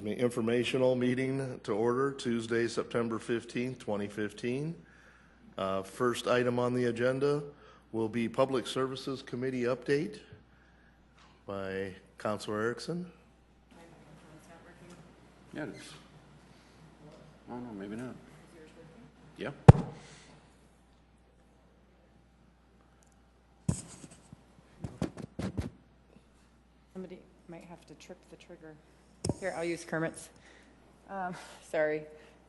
informational meeting to order Tuesday, September 15th, 2015. First item on the agenda will be Public Services Committee update by Councilor Erickson. Yeah, it is. Oh, no, maybe not. Yeah. Somebody might have to trip the trigger. Here, I'll use Kermit's. Sorry,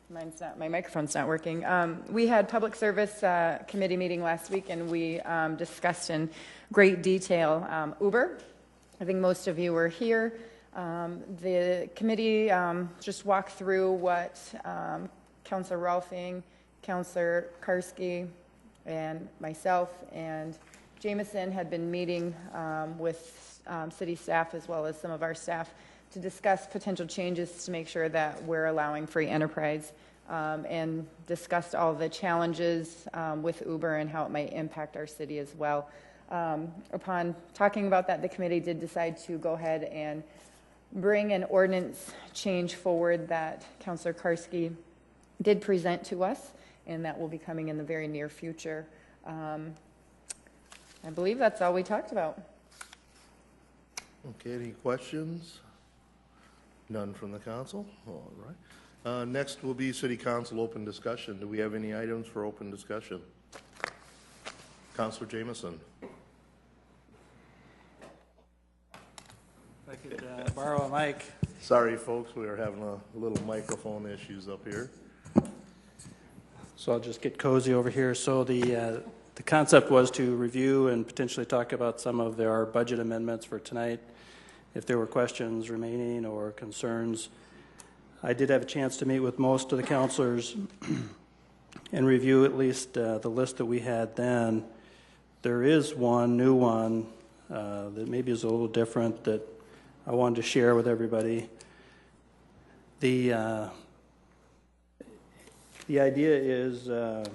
my microphone's not working. We had Public Service Committee meeting last week, and we discussed in great detail Uber. I think most of you were here. The committee just walked through what Councilor Rolfing, Councilor Karski, and myself and Jameson had been meeting with city staff as well as some of our staff to discuss potential changes to make sure that we're allowing free enterprise, and discussed all the challenges with Uber and how it might impact our city as well. Upon talking about that, the committee did decide to go ahead and bring an ordinance change forward that Councilor Karski did present to us, and that will be coming in the very near future. I believe that's all we talked about. Okay, any questions? None from the council? All right. Next will be City Council open discussion. Do we have any items for open discussion? Councilor Jameson. If I could borrow a mic. Sorry, folks, we are having a little microphone issues up here. So I'll just get cozy over here. So the concept was to review and potentially talk about some of our budget amendments for tonight. If there were questions remaining or concerns, I did have a chance to meet with most of the councilors and review at least the list that we had then. There is one new one that maybe is a little different that I wanted to share with everybody. The idea is, and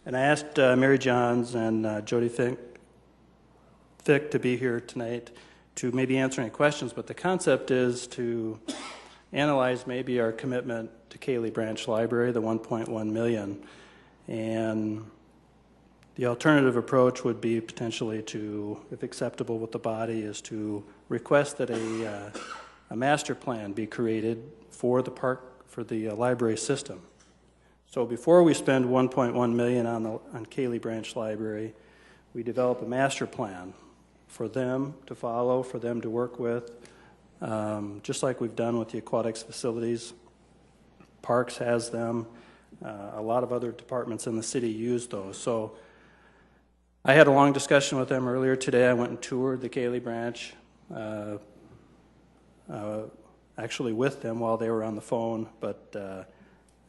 I asked Mary Johns and Jody Fick to be here tonight to maybe answer any questions, but the concept is to analyze maybe our commitment to Cayley Branch Library, the $1.1 million, and the alternative approach would be potentially to, if acceptable with the body, is to request that a master plan be created for the library system. So before we spend $1.1 million on Cayley Branch Library, we develop a master plan for them to follow, for them to work with, just like we've done with the aquatics facilities. Parks has them. A lot of other departments in the city use those. So I had a long discussion with them earlier today. I went and toured the Cayley Branch, actually with them while they were on the phone, but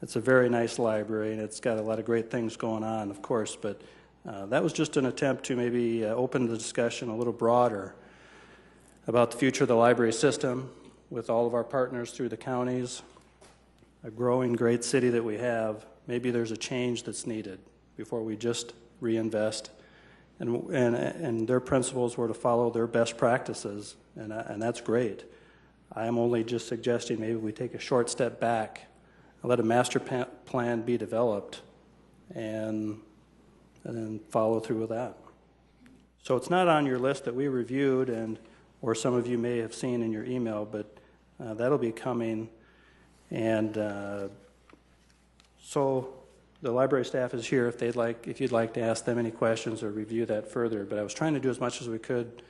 it's a very nice library, and it's got a lot of great things going on, of course, but that was just an attempt to maybe open the discussion a little broader about the future of the library system with all of our partners through the counties, a growing great city that we have. Maybe there's a change that's needed before we just reinvest, and their principles were to follow their best practices, and that's great. I am only just suggesting maybe we take a short step back and let a master plan be developed and then follow through with that. So it's not on your list that we reviewed, or some of you may have seen in your email, but that'll be coming. And so the library staff is here if you'd like to ask them any questions or review that further. But I was trying to do as much as we could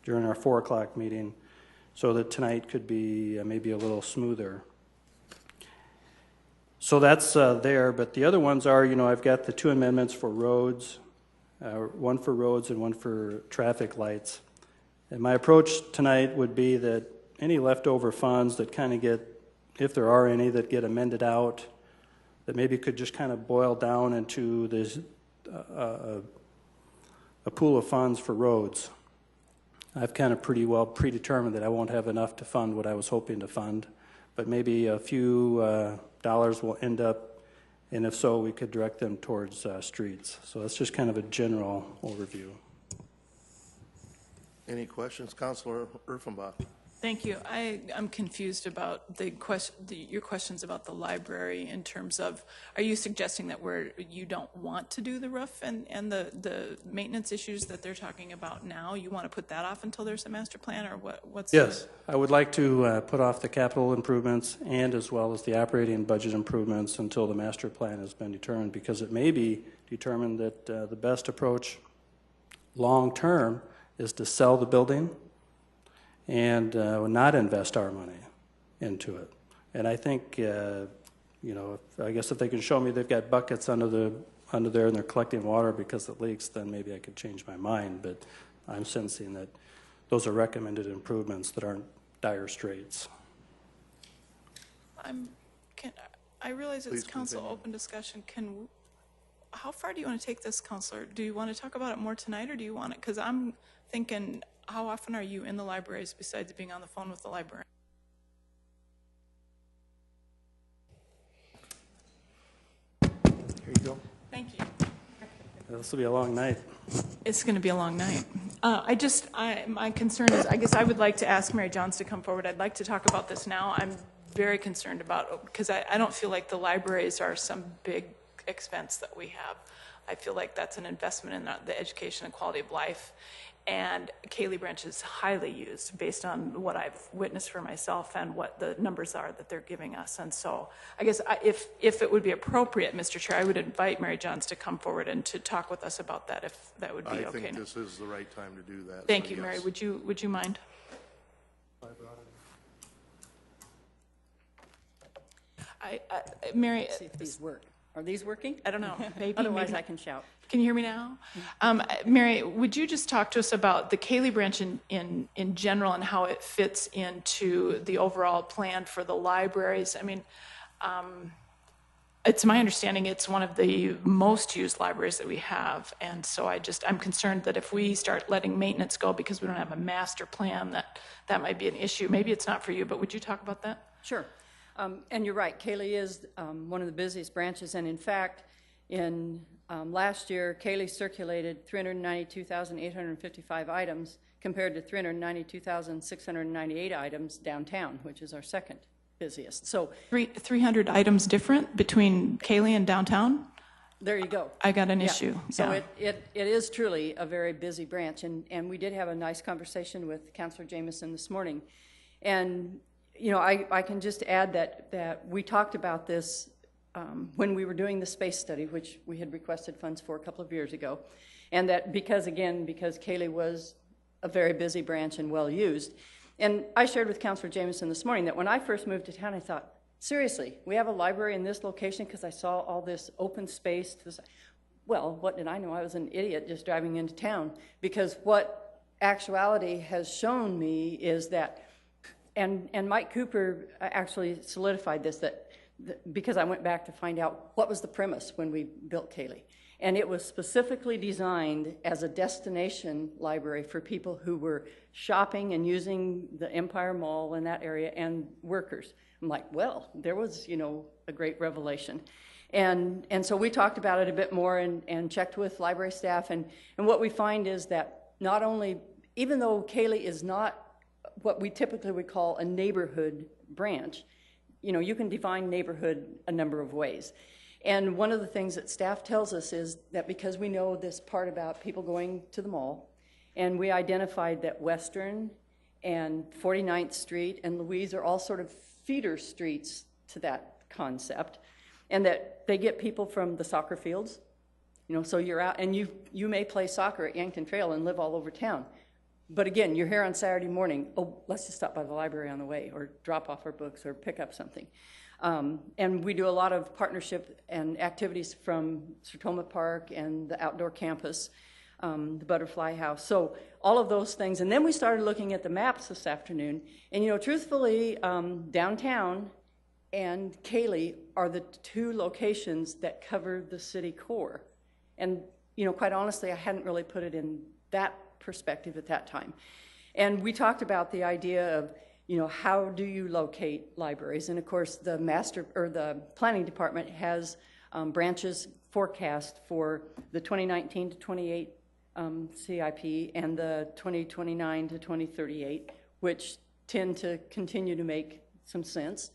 during our 4 o'clock meeting so that tonight could be maybe a little smoother. So that's there, but the other ones are, I've got the 2 amendments for roads, one for roads and one for traffic lights. And my approach tonight would be that any leftover funds that kind of get, if there are any, that get amended out, that maybe could just kind of boil down into this a pool of funds for roads. I've kind of pretty well predetermined that I won't have enough to fund what I was hoping to fund, but maybe a few dollars will end up, and if so, we could direct them towards streets. So that's just kind of a general overview. Any questions? Councilor Urfenbach. Thank you. I'm confused about your questions about the library in terms of, are you suggesting that you don't want to do the roof and the maintenance issues that they're talking about now? You want to put that off until there's a master plan, or what's Yes, I would like to put off the capital improvements and as well as the operating budget improvements until the master plan has been determined, because it may be determined that the best approach long-term is to sell the building and not invest our money into it. And I think, I guess if they can show me they've got buckets under there and they're collecting water because it leaks, then maybe I could change my mind. But I'm sensing that those are recommended improvements that aren't dire straits. I realize it's Please council continue. open discussion. How far do you want to take this, Counselor? Do you want to talk about it more tonight, or do you want it? Because I'm thinking, how often are you in the libraries besides being on the phone with the library? Here you go. Thank you. This will be a long night. It's going to be a long night. My concern is, I guess I would like to ask Mary Johns to come forward. I'd like to talk about this now. I'm very concerned about, because I don't feel like the libraries are some big expense that we have. I feel like that's an investment in the education and quality of life. And Kaylee Branch is highly used based on what I've witnessed for myself and what the numbers are that they're giving us. And so I guess if it would be appropriate, Mr. Chair, I would invite Mary Johns to come forward and to talk with us about that, if that would be okay. I think this is the right time to do that. Thank so you, yes. Mary. Would you mind? Mary, See if these work. Are these working? I don't know. Maybe. Otherwise, maybe. I can shout. Can you hear me now? Mary, would you just talk to us about the Kaylee Branch in general and how it fits into the overall plan for the libraries? I mean, it's my understanding it's one of the most used libraries that we have. And so I'm concerned that if we start letting maintenance go because we don't have a master plan, that might be an issue. Maybe it's not for you, but would you talk about that? Sure. And you're right. Kaylee is one of the busiest branches. And in fact, in last year, Kaylee circulated 392,855 items compared to 392,698 items downtown, which is our second busiest. So 300 items different between Kaylee and downtown? there you go. I got an Yeah. issue. So Yeah. it is truly a very busy branch. And we did have a nice conversation with Councilor Jamison this morning. And, I can just add that we talked about this when we were doing the space study, which we had requested funds for a couple of years ago. And that because Kaylee was a very busy branch and well used. And I shared with Councilor Jamison this morning that when I first moved to town, I thought, seriously, we have a library in this location because I saw all this open space. Well, what did I know? I was an idiot just driving into town, because what actuality has shown me is that, and Mike Cooper actually solidified this, because I went back to find out what was the premise when we built Kaylee. And it was specifically designed as a destination library for people who were shopping and using the Empire Mall in that area, and workers. I'm like, well, there was, a great revelation. And so we talked about it a bit more and checked with library staff. And what we find is that not only, even though Kaylee is not what we typically would call a neighborhood branch, you can define neighborhood a number of ways. And one of the things that staff tells us is that because we know this part about people going to the mall, and we identified that Western and 49th Street and Louise are all sort of feeder streets to that concept, and that they get people from the soccer fields, so you're out, and you may play soccer at Yankton Trail and live all over town. But again, you're here on Saturday morning, let's just stop by the library on the way, or drop off our books, or pick up something. And we do a lot of partnership and activities from Sertoma Park and the outdoor campus, the Butterfly House. So all of those things. And then we started looking at the maps this afternoon. And, truthfully, downtown and Kaylee are the two locations that cover the city core. And, quite honestly, I hadn't really put it in that perspective at that time. And we talked about the idea of, how do you locate libraries? And of course, the planning department has branches forecast for the 2019 to 28 CIP and the 2029 to 2038, which tend to continue to make some sense.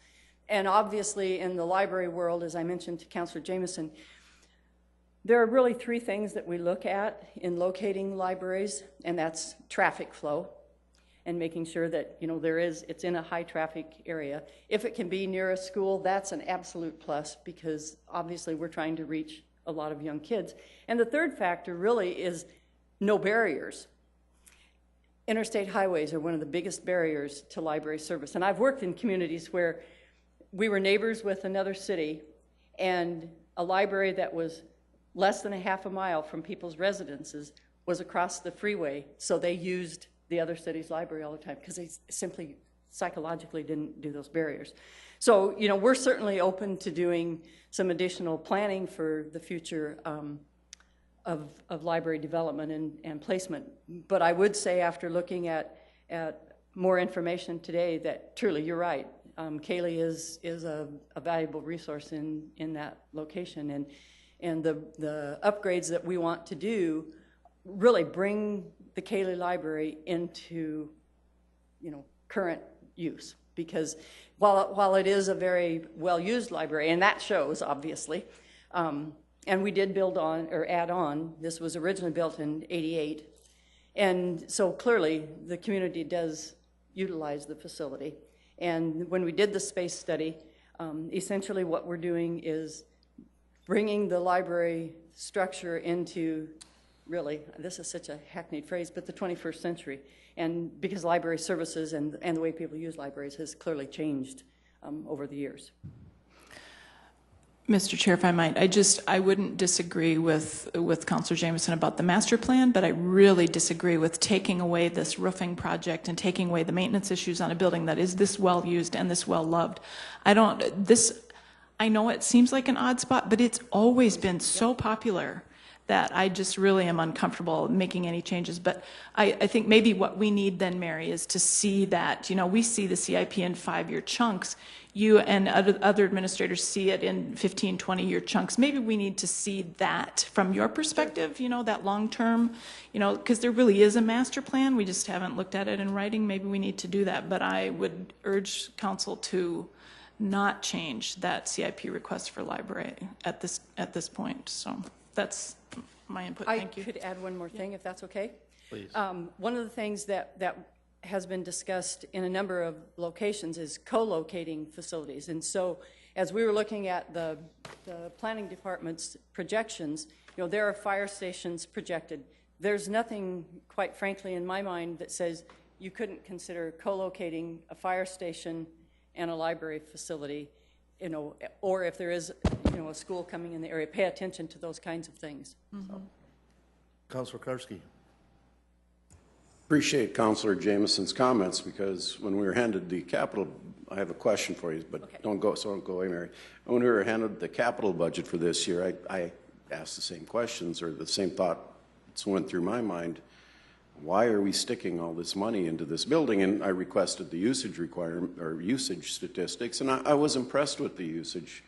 And obviously in the library world, as I mentioned to Councilor Jameson, there are really three things that we look at in locating libraries, and that's traffic flow and making sure that, you know, it's in a high traffic area. If it can be near a school, that's an absolute plus, because obviously we're trying to reach a lot of young kids. And the third factor really is no barriers. Interstate highways are one of the biggest barriers to library service. And I've worked in communities where we were neighbors with another city, and a library that was less than a half a mile from people's residences was across the freeway, so they used the other city's library all the time because they simply psychologically didn't do those barriers. So, you know, we're certainly open to doing some additional planning for the future of library development and placement. But I would say, after looking at more information today, that truly you're right. Kaylee is a valuable resource in that location, and the upgrades that we want to do really bring the Kaylee Library into, you know, current use. Because while it is a very well-used library, and that shows, obviously, and we did build on, or add on, this was originally built in '88, and so clearly the community does utilize the facility. And when we did the space study, essentially what we're doing is bringing the library structure into, really, this is such a hackneyed phrase, but the 21st century. And because library services and the way people use libraries has clearly changed over the years. Mr. Chair, if I might, I wouldn't disagree with Councilor Jameson about the master plan, but I really disagree with taking away this roofing project and taking away the maintenance issues on a building that is this well used and this well loved. I know it seems like an odd spot, but it's always been so popular that I just really am uncomfortable making any changes. But I think maybe what we need then, Mary, is to see that, you know, we see the CIP in 5-year chunks. You and other administrators see it in 15, 20-year chunks. Maybe we need to see that from your perspective, you know, that long-term, you know, because there really is a master plan. We just haven't looked at it in writing. Maybe we need to do that. But I would urge council to not change that CIP request for library at this point. So that's my input. Thank you. I could add one more thing, if that's okay. Please. One of the things that has been discussed in a number of locations is co-locating facilities. And so as we were looking at the planning department's projections, you know, there are fire stations projected. There's nothing, quite frankly, in my mind that says you couldn't consider co-locating a fire station and a library facility, you know, or if there is, you know, a school coming in the area, pay attention to those kinds of things. Mm-hmm. So. Councilor Karski. Appreciate Councilor Jameson's comments, because when we were handed the capital, I have a question for you, but okay. Don't go away, Mary. When we were handed the capital budget for this year, I asked the same questions, or the same thoughts went through my mind. Why are we sticking all this money into this building? And I requested the usage requirement or usage statistics, and I was impressed with the usage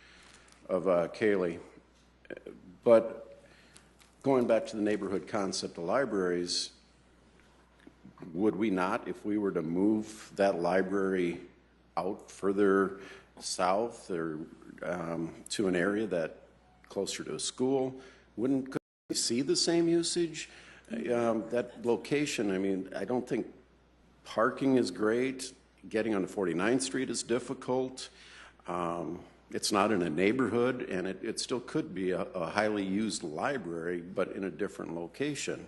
of Kaylee. But going back to the neighborhood concept of libraries, would we not, if we were to move that library out further south or to an area that closer to a school, could we see the same usage? That location, I mean, I don't think parking is great. Getting onto 49th Street is difficult. It's not in a neighborhood, and it still could be a highly used library, but in a different location.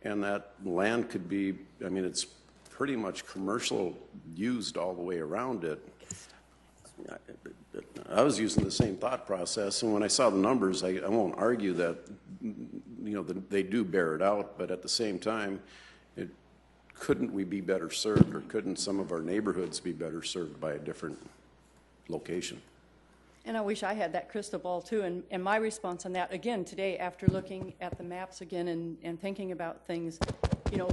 And that land could be, I mean, it's pretty much commercial used all the way around it. I was using the same thought process, and when I saw the numbers, I won't argue that, you know, they do bear it out, but at the same time, couldn't we be better served, or couldn't some of our neighborhoods be better served by a different location? And I wish I had that crystal ball too. And my response on that, again, today, after looking at the maps again and thinking about things, you know,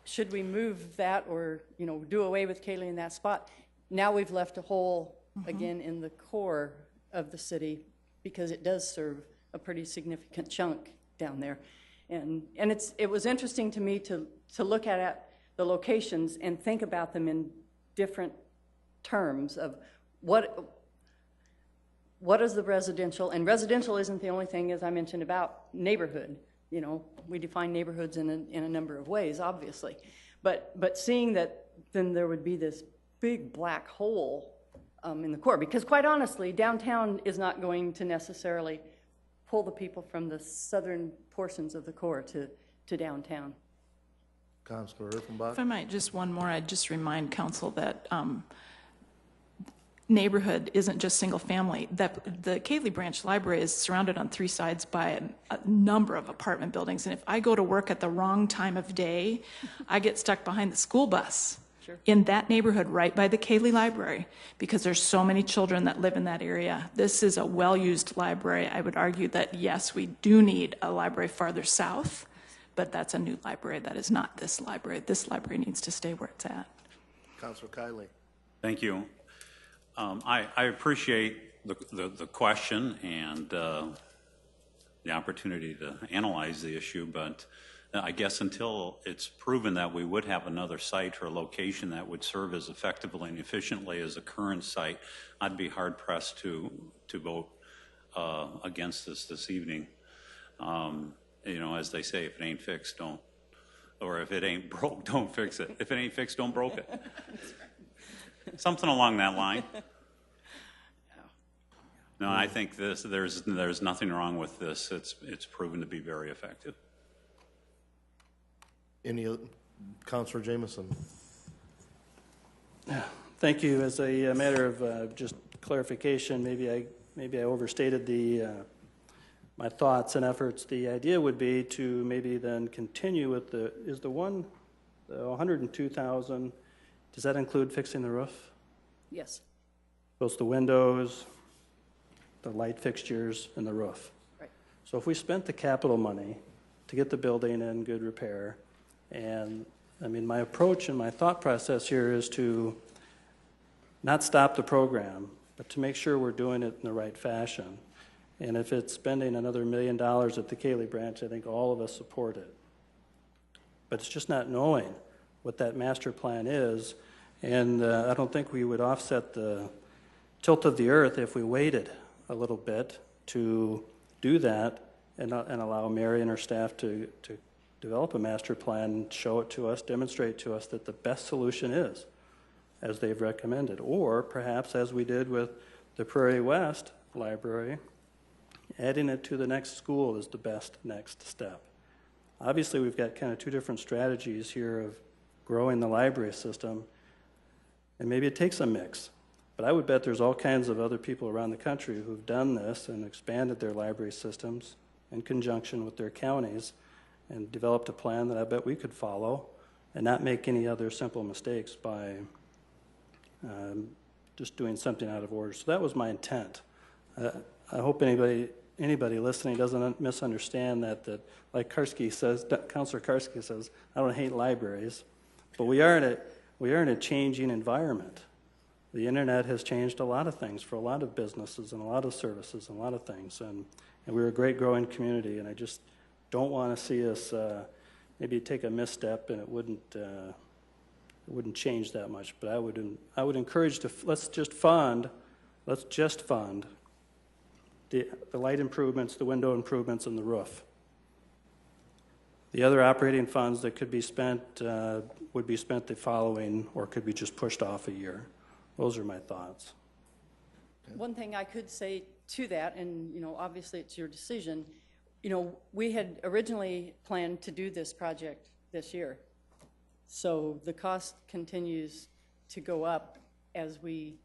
should we move that or, you know, do away with Kaylee in that spot? Now we've left a hole, again, in the core of the city, because it does serve a pretty significant chunk down there. And it was interesting to me to look at it the locations and think about them in different terms of what is the residential, and residential isn't the only thing, as I mentioned, about neighborhood. You know, we define neighborhoods in a number of ways, obviously. But seeing that then there would be this big black hole in the core, because quite honestly, downtown is not going to necessarily pull the people from the southern portions of the core to downtown. Councilor Urfenbach? If I might, just one more, I'd just remind council that neighborhood isn't just single family. That the Cayley Branch Library is surrounded on 3 sides by a number of apartment buildings. And if I go to work at the wrong time of day, I get stuck behind the school bus in that neighborhood right by the Cayley Library because there's so many children that live in that area. This is a well-used library. I would argue that, yes, we do need a library farther south, but that's a new library. That is not this library. This library needs to stay where it's at. Councilor Kiley? Thank you. I appreciate the question and the opportunity to analyze the issue, but I guess until it's proven that we would have another site or location that would serve as effectively and efficiently as the current site, I'd be hard pressed to vote against this evening. You know, as they say, if it ain't fixed, don't, or if it ain't broke, don't fix it. If it ain't fixed, don't broke it. Something along that line. No, I think there's nothing wrong with this. It's proven to be very effective. Councilor Jameson? Thank you. As a matter of just clarification, maybe I overstated my thoughts and efforts. The idea would be to maybe then continue with the 102,000. Does that include fixing the roof? Yes. Both the windows, the light fixtures, and the roof. Right. So if we spent the capital money to get the building in good repair, and I mean, my approach and my thought process here is to not stop the program, but to make sure we're doing it in the right fashion. And if it's spending another $1 million at the Cayley Branch, I think all of us support it. But it's just not knowing what that master plan is, and I don't think we would offset the tilt of the earth if we waited a little bit to do that and allow Mary and her staff to develop a master plan, show it to us, demonstrate to us that the best solution is as they've recommended. Or perhaps as we did with the Prairie West Library, adding it to the next school is the best next step. Obviously, we've got kind of two different strategies here of growing the library system, and maybe it takes a mix. But I would bet there's all kinds of other people around the country who've done this and expanded their library systems in conjunction with their counties and developed a plan that I bet we could follow and not make any other simple mistakes by just doing something out of order. So that was my intent. I hope anybody listening doesn't misunderstand that like Karski says, Councilor Karski says, I don't hate libraries, but we are in a changing environment. The internet has changed a lot of things for a lot of businesses and a lot of services and a lot of things, and we're a great growing community, and I just don't want to see us maybe take a misstep, and it wouldn't change that much. But I would encourage let's just fund the light improvements, the window improvements, and the roof. The other operating funds that could be spent would be spent the following, or could be just pushed off a year. Those are my thoughts. One thing I could say to that, and you know, obviously it's your decision, you know, we had originally planned to do this project this year. So the cost continues to go up as we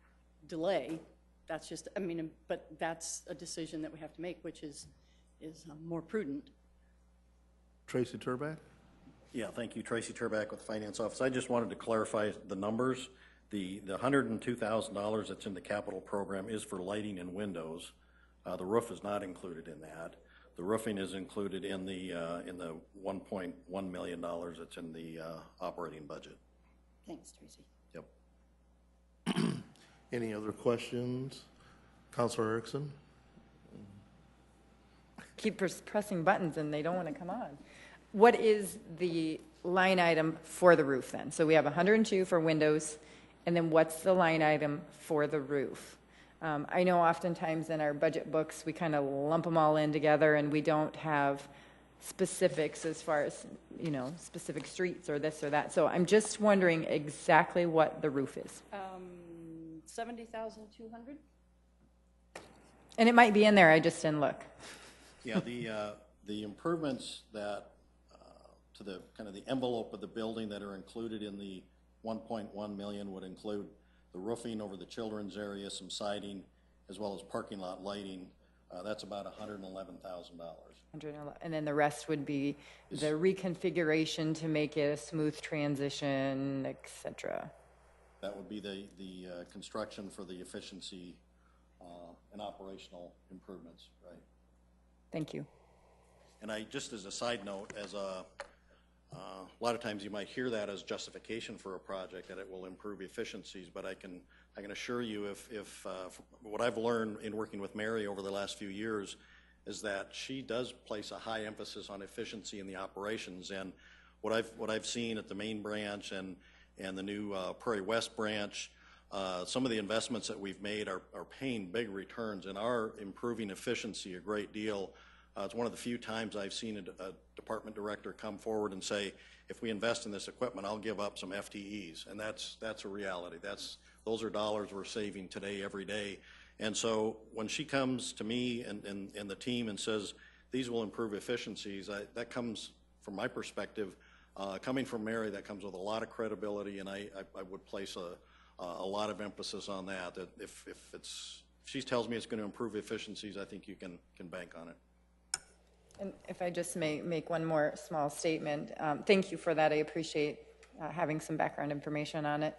delay. That's just, I mean, but that's a decision that we have to make, which is more prudent. Tracy Turback? Yeah, thank you. Tracy Turback with the Finance Office. I just wanted to clarify the numbers. The $102,000 that's in the capital program is for lighting and windows. The roof is not included in that. The roofing is included in the $1.1 million that's in the operating budget. Thanks, Tracy. Yep. Any other questions? Councilor Erickson? Keep pressing buttons and they don't want to come on. What is the line item for the roof then? So we have 102 for windows, and then what's the line item for the roof? I know oftentimes in our budget books, we kind of lump them all in together, and we don't have specifics as far as, you know, specific streets or this or that. So I'm just wondering exactly what the roof is. 70,200? And it might be in there, I just didn't look. Yeah, the improvements that, to the kind of the envelope of the building that are included in the 1.1 million would include the roofing over the children's area, some siding, as well as parking lot lighting. That's about $111,000. And then the rest would be the reconfiguration to make it a smooth transition, et cetera. That would be the construction for the efficiency and operational improvements, right? Thank you. And I, just as a side note, as a lot of times you might hear that as justification for a project, that it will improve efficiencies, but I can assure you, if what I've learned in working with Mary over the last few years is that she does place a high emphasis on efficiency in the operations. And what I've seen at the main branch and the new Prairie West branch, some of the investments that we've made are paying big returns and are improving efficiency a great deal. It's one of the few times I've seen a department director come forward and say, if we invest in this equipment, I'll give up some FTEs. And that's a reality. Those are dollars we're saving today, every day. And so when she comes to me and the team and says, these will improve efficiencies, that comes, from my perspective, coming from Mary, that comes with a lot of credibility, and I would place a lot of emphasis on that if she tells me it's going to improve efficiencies, I think you can bank on it. And if I just may make one more small statement, thank you for that. I appreciate having some background information on it.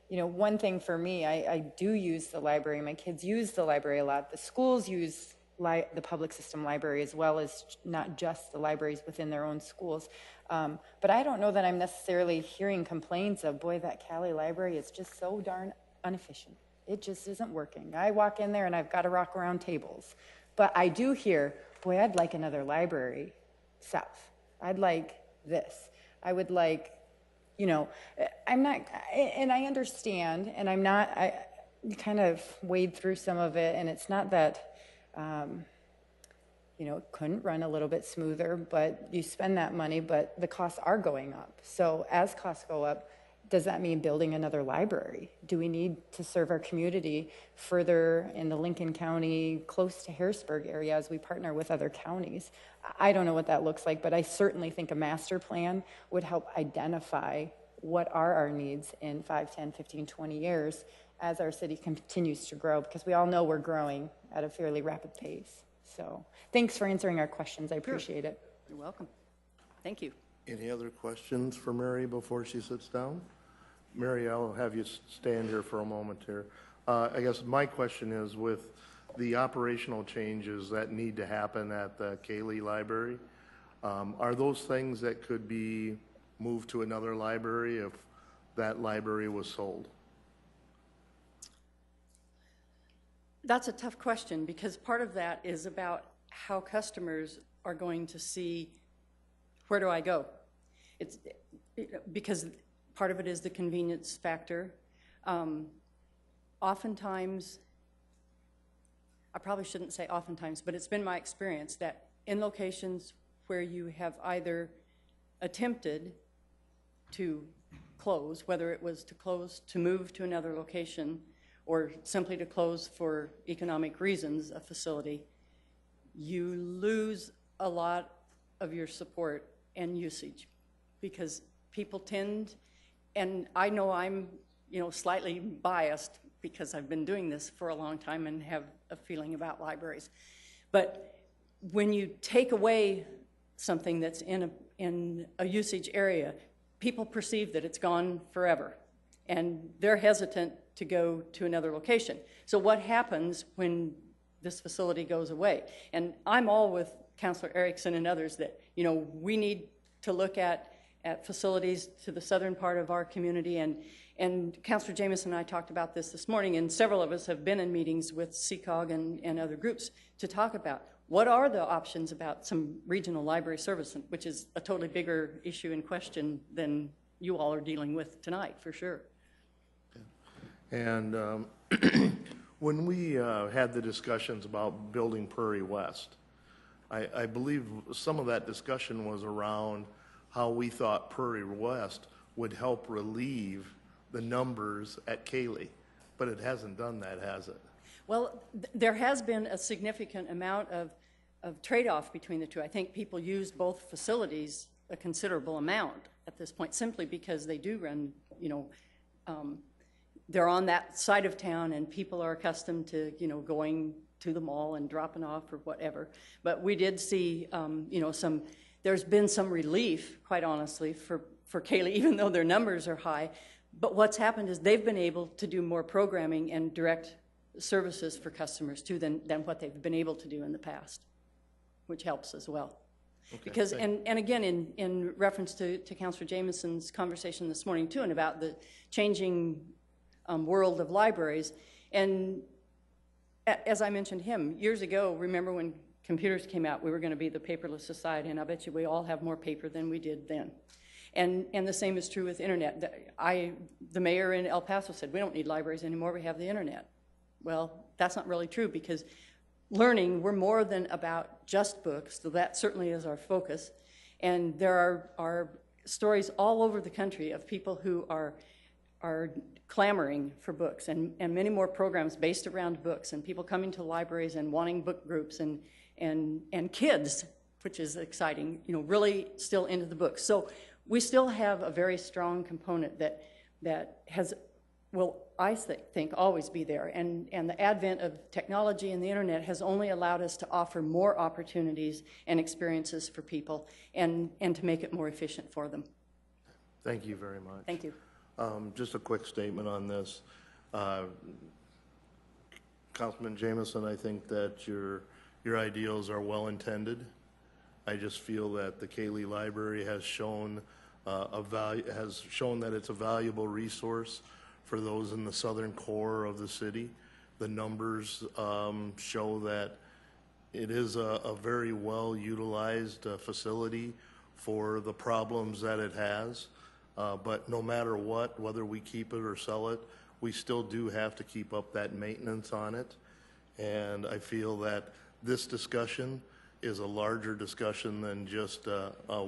You know, one thing for me, I do use the library. My kids use the library a lot. The schools use the public system library as well as not just the libraries within their own schools. But I don't know that I'm necessarily hearing complaints of, boy, that Cali library is just so darn inefficient. It just isn't working. I walk in there and I've got to rock around tables. But I do hear, boy, I'd like another library south. I'd like this. I would like, you know, I'm not, and I understand, and I'm not, I kind of wade through some of it, and it's not that, you know, it couldn't run a little bit smoother, but you spend that money, but the costs are going up. So as costs go up, does that mean building another library? Do we need to serve our community further in the Lincoln County, close to Harrisburg area as we partner with other counties? I don't know what that looks like, but I certainly think a master plan would help identify what are our needs in 5, 10, 15, 20 years as our city continues to grow, because we all know we're growing at a fairly rapid pace. So thanks for answering our questions. I appreciate it. You're welcome. Thank you. Any other questions for Mary before she sits down? Mary, I'll have you stand here for a moment here. I guess my question is, with the operational changes that need to happen at the Cayley Library, are those things that could be moved to another library if that library was sold? That's a tough question, because part of that is about how customers are going to see, where do I go? It's because part of it is the convenience factor. Oftentimes, I probably shouldn't say oftentimes, but it's been my experience that in locations where you have either attempted to close, whether it was to close to move to another location or simply to close for economic reasons, a facility, you lose a lot of your support and usage, because people tend, and I know I'm, you know, slightly biased because I've been doing this for a long time and have a feeling about libraries. But when you take away something that's in a usage area, people perceive that it's gone forever, and they're hesitant to go to another location. So what happens when this facility goes away? And I'm all with Councilor Erickson and others that, you know, we need to look at facilities to the southern part of our community, and Councilor Jameson and I talked about this morning, and several of us have been in meetings with CCOG and other groups to talk about what are the options about some regional library service, which is a totally bigger issue and question than you all are dealing with tonight, for sure. And when we had the discussions about building Prairie West, I believe some of that discussion was around how we thought Prairie West would help relieve the numbers at Cayley, but it hasn't done that, has it? Well, there has been a significant amount of trade-off between the two. I think people use both facilities a considerable amount at this point, simply because they do run, you know, they're on that side of town and people are accustomed to, you know, going to the mall and dropping off or whatever. But we did see, you know, there's been some relief, quite honestly, for Cayley, even though their numbers are high. But what's happened is they've been able to do more programming and direct services for customers too than what they've been able to do in the past, which helps as well. Okay, because, and again, in reference to Councilor Jameson's conversation this morning too, and about the changing world of libraries, and as I mentioned him, years ago, remember when computers came out, we were going to be the paperless society, and I bet you we all have more paper than we did then. And the same is true with internet. The mayor in El Paso said, we don't need libraries anymore, we have the internet. Well, that's not really true, because learning, we're more than about just books, so that certainly is our focus. And there are stories all over the country of people who are clamoring for books, and many more programs based around books, and people coming to libraries and wanting book groups, and kids, which is exciting, you know, really still into the books. So we still have a very strong component that will, I think, always be there. And the advent of technology and the internet has only allowed us to offer more opportunities and experiences for people, and to make it more efficient for them. Thank you very much. Thank you. Just a quick statement on this. Councilman Jameson, I think that your ideals are well intended. I just feel that the Cayley Library has shown that it's a valuable resource for those in the southern core of the city. The numbers show that it is a very well utilized facility for the problems that it has. But no matter what, whether we keep it or sell it, we still do have to keep up that maintenance on it. And I feel that this discussion is a larger discussion than just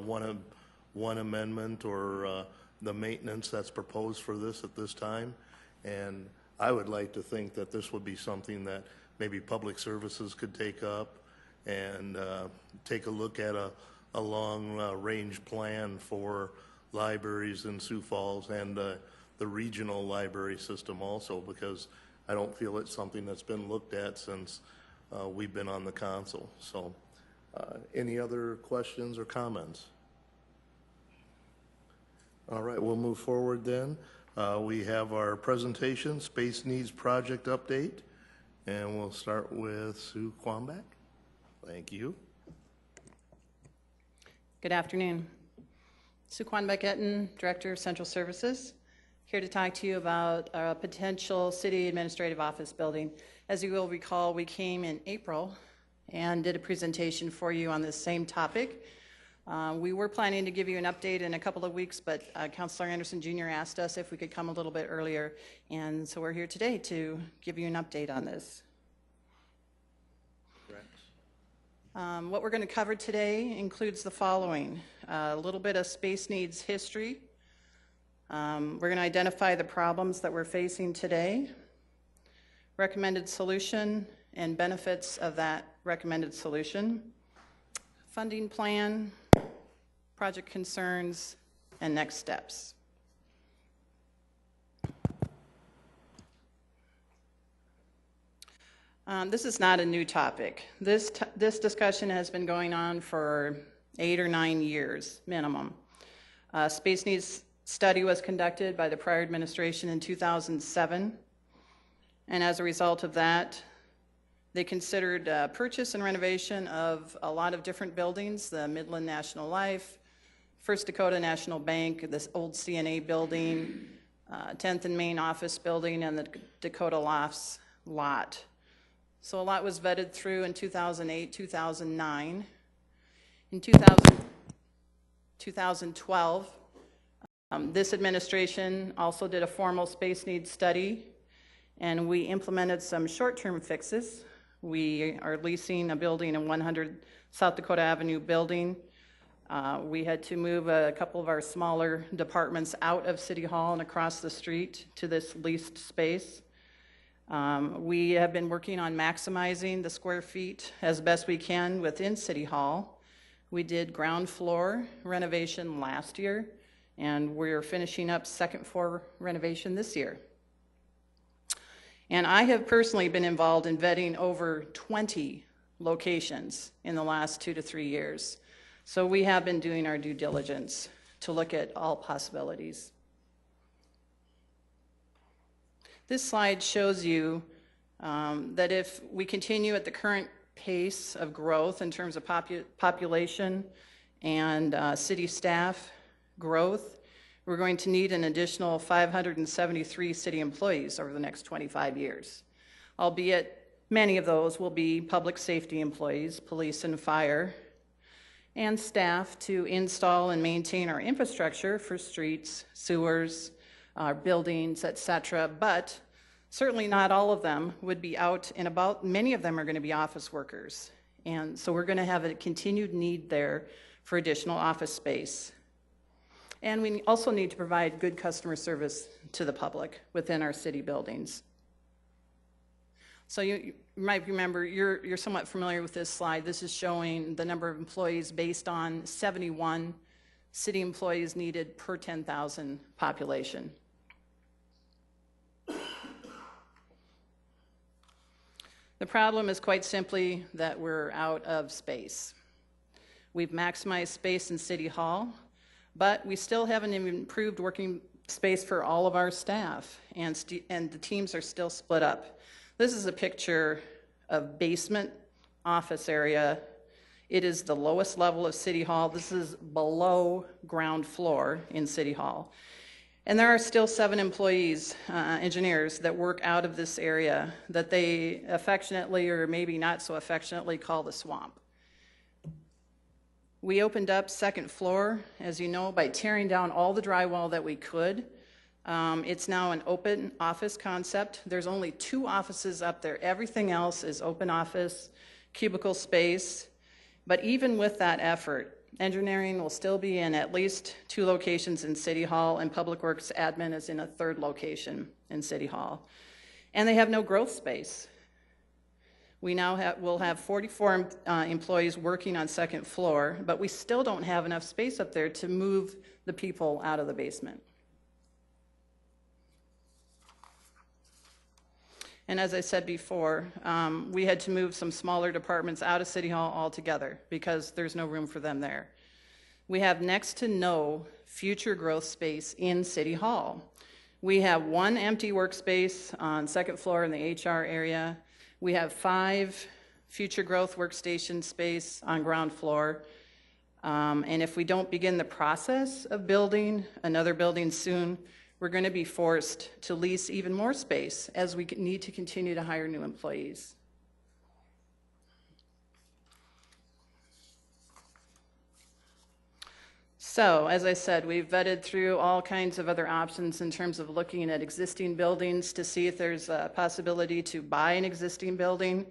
one amendment or the maintenance that's proposed for this at this time. And I would like to think that this would be something that maybe Public Services could take up and take a look at a long range plan for libraries in Sioux Falls and the regional library system also, because I don't feel it's something that's been looked at since we've been on the council. So any other questions or comments? All right, we'll move forward then. We have our presentation, Space Needs Project Update, and we'll start with Sue Quambach. Thank you. Good afternoon. Sue Quambach, Director of Central Services, here to talk to you about a potential city administrative office building. As you will recall, we came in April and did a presentation for you on this same topic. We were planning to give you an update in a couple of weeks, but Councilor Anderson Jr. asked us if we could come a little bit earlier, and so we're here today to give you an update on this. What we're going to cover today includes the following: a little bit of space needs history. We're going to identify the problems that we're facing today, recommended solution and benefits of that recommended solution, funding plan, project concerns, and next steps. This is not a new topic. This discussion has been going on for 8 or 9 years minimum. Space needs study was conducted by the prior administration in 2007, and as a result of that, they considered purchase and renovation of a lot of different buildings: the Midland National Life, First Dakota National Bank, this old CNA building, 10th and Main office building, and the Dakota Lofts lot. So a lot was vetted through in 2008, 2009. In 2012, this administration also did a formal space needs study, and we implemented some short-term fixes. We are leasing a building in 100 South Dakota Avenue building. We had to move a couple of our smaller departments out of City Hall and across the street to this leased space. We have been working on maximizing the square feet as best we can within City Hall. We did ground floor renovation last year, and we're finishing up second floor renovation this year. And I have personally been involved in vetting over 20 locations in the last 2 to 3 years. So we have been doing our due diligence to look at all possibilities. This slide shows you that if we continue at the current pace of growth in terms of population and city staff growth, we're going to need an additional 573 city employees over the next 25 years, albeit many of those will be public safety employees, police and fire, and staff to install and maintain our infrastructure for streets, sewers, our buildings, etc. But certainly not all of them would be out and about. Many of them are going to be office workers. And so we're going to have a continued need there for additional office space. And we also need to provide good customer service to the public within our city buildings. So you might remember, you're somewhat familiar with this slide. This is showing the number of employees based on 71 city employees needed per 10,000 population. The problem is quite simply that we're out of space. We've maximized space in City Hall, but we still haven't improved working space for all of our staff, and the teams are still split up. This is a picture of basement office area. It is the lowest level of City Hall. This is below ground floor in City Hall. And there are still 7 employees, engineers, that work out of this area that they affectionately, or maybe not so affectionately, call the swamp. We opened up second floor, as you know, by tearing down all the drywall that we could. It's now an open office concept. There's only 2 offices up there. Everything else is open office, cubicle space. But even with that effort, engineering will still be in at least 2 locations in City Hall, and Public Works admin is in a 3rd location in City Hall. And they have no growth space. We now will have 44 employees working on second floor, but we still don't have enough space up there to move the people out of the basement. And as I said before, we had to move some smaller departments out of City Hall altogether because there's no room for them there. We have next to no future growth space in City Hall. We have 1 empty workspace on second floor in the HR area. We have 5 future growth workstation space on ground floor. And if we don't begin the process of building another building soon, we're going to be forced to lease even more space as we need to continue to hire new employees. So, as I said, we've vetted through all kinds of other options in terms of looking at existing buildings to see if there's a possibility to buy an existing building.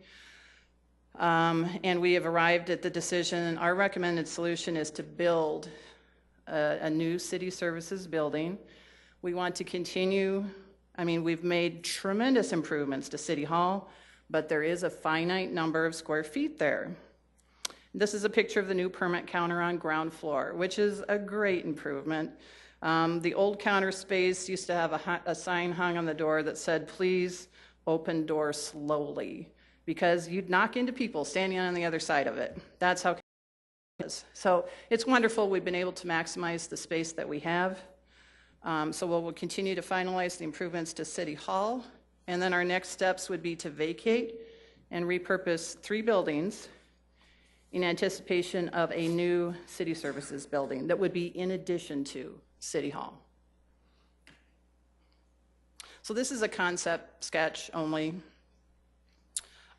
And we have arrived at the decision, our recommended solution is to build a new city services building. We want to continue, we've made tremendous improvements to City Hall, but there is a finite number of square feet there. This is a picture of the new permit counter on ground floor, which is a great improvement. The old counter space used to have a sign hung on the door that said, "Please open door slowly," because you'd knock into people standing on the other side of it. That's how it is. So it's wonderful we've been able to maximize the space that we have. So we'll continue to finalize the improvements to City Hall, and then our next steps would be to vacate and repurpose 3 buildings in anticipation of a new city services building that would be in addition to City Hall. So this is a concept sketch only.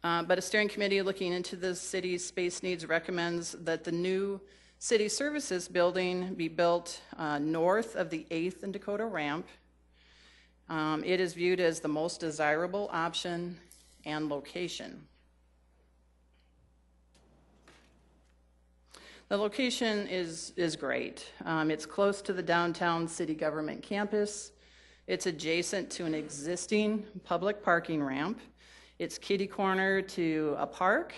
But a steering committee looking into the city's space needs recommends that the new city services building be built north of the 8th and Dakota ramp. It is viewed as the most desirable option and location. The location is great. It's close to the downtown city government campus. It's adjacent to an existing public parking ramp. It's kitty corner to a park,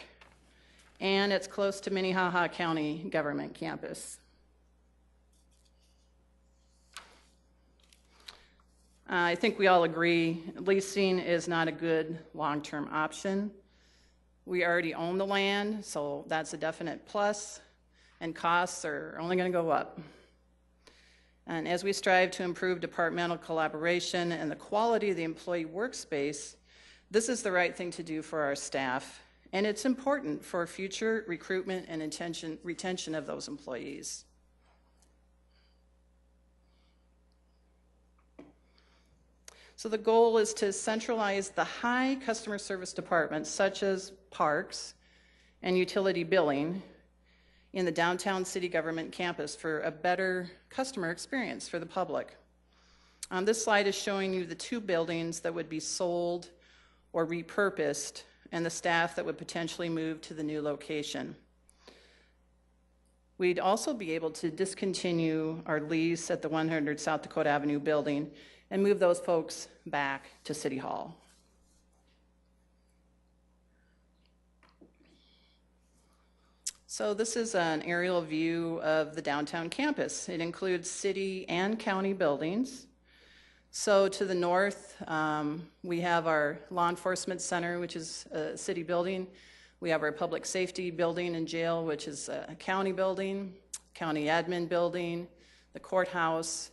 and it's close to Minnehaha County government campus. I think we all agree leasing is not a good long-term option. We already own the land, so that's a definite plus, and costs are only going to go up. And as we strive to improve departmental collaboration and the quality of the employee workspace, this is the right thing to do for our staff, and it's important for future recruitment and retention of those employees. So the goal is to centralize the high customer service departments, such as parks and utility billing, in the downtown city government campus for a better customer experience for the public. This slide is showing you the 2 buildings that would be sold or repurposed and the staff that would potentially move to the new location. We'd also be able to discontinue our lease at the 100 South Dakota Avenue building and move those folks back to City Hall. So this is an aerial view of the downtown campus. It includes city and county buildings. So to the north, we have our law enforcement center, which is a city building. We have our public safety building and jail, which is a county building, county admin building, the courthouse.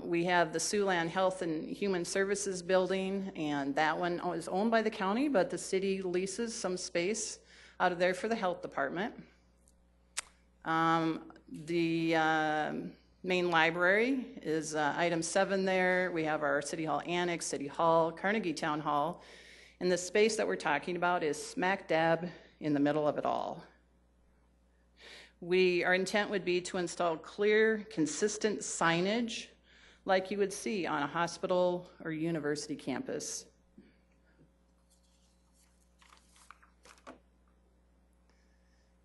We have the Siouxland Health and Human Services building, and that one is owned by the county, but the city leases some space out of there for the health department. The main library is item 7 there. We have our City Hall Annex, City Hall, Carnegie Town Hall, and the space that we're talking about is smack dab in the middle of it all. Our intent would be to install clear, consistent signage like you would see on a hospital or university campus.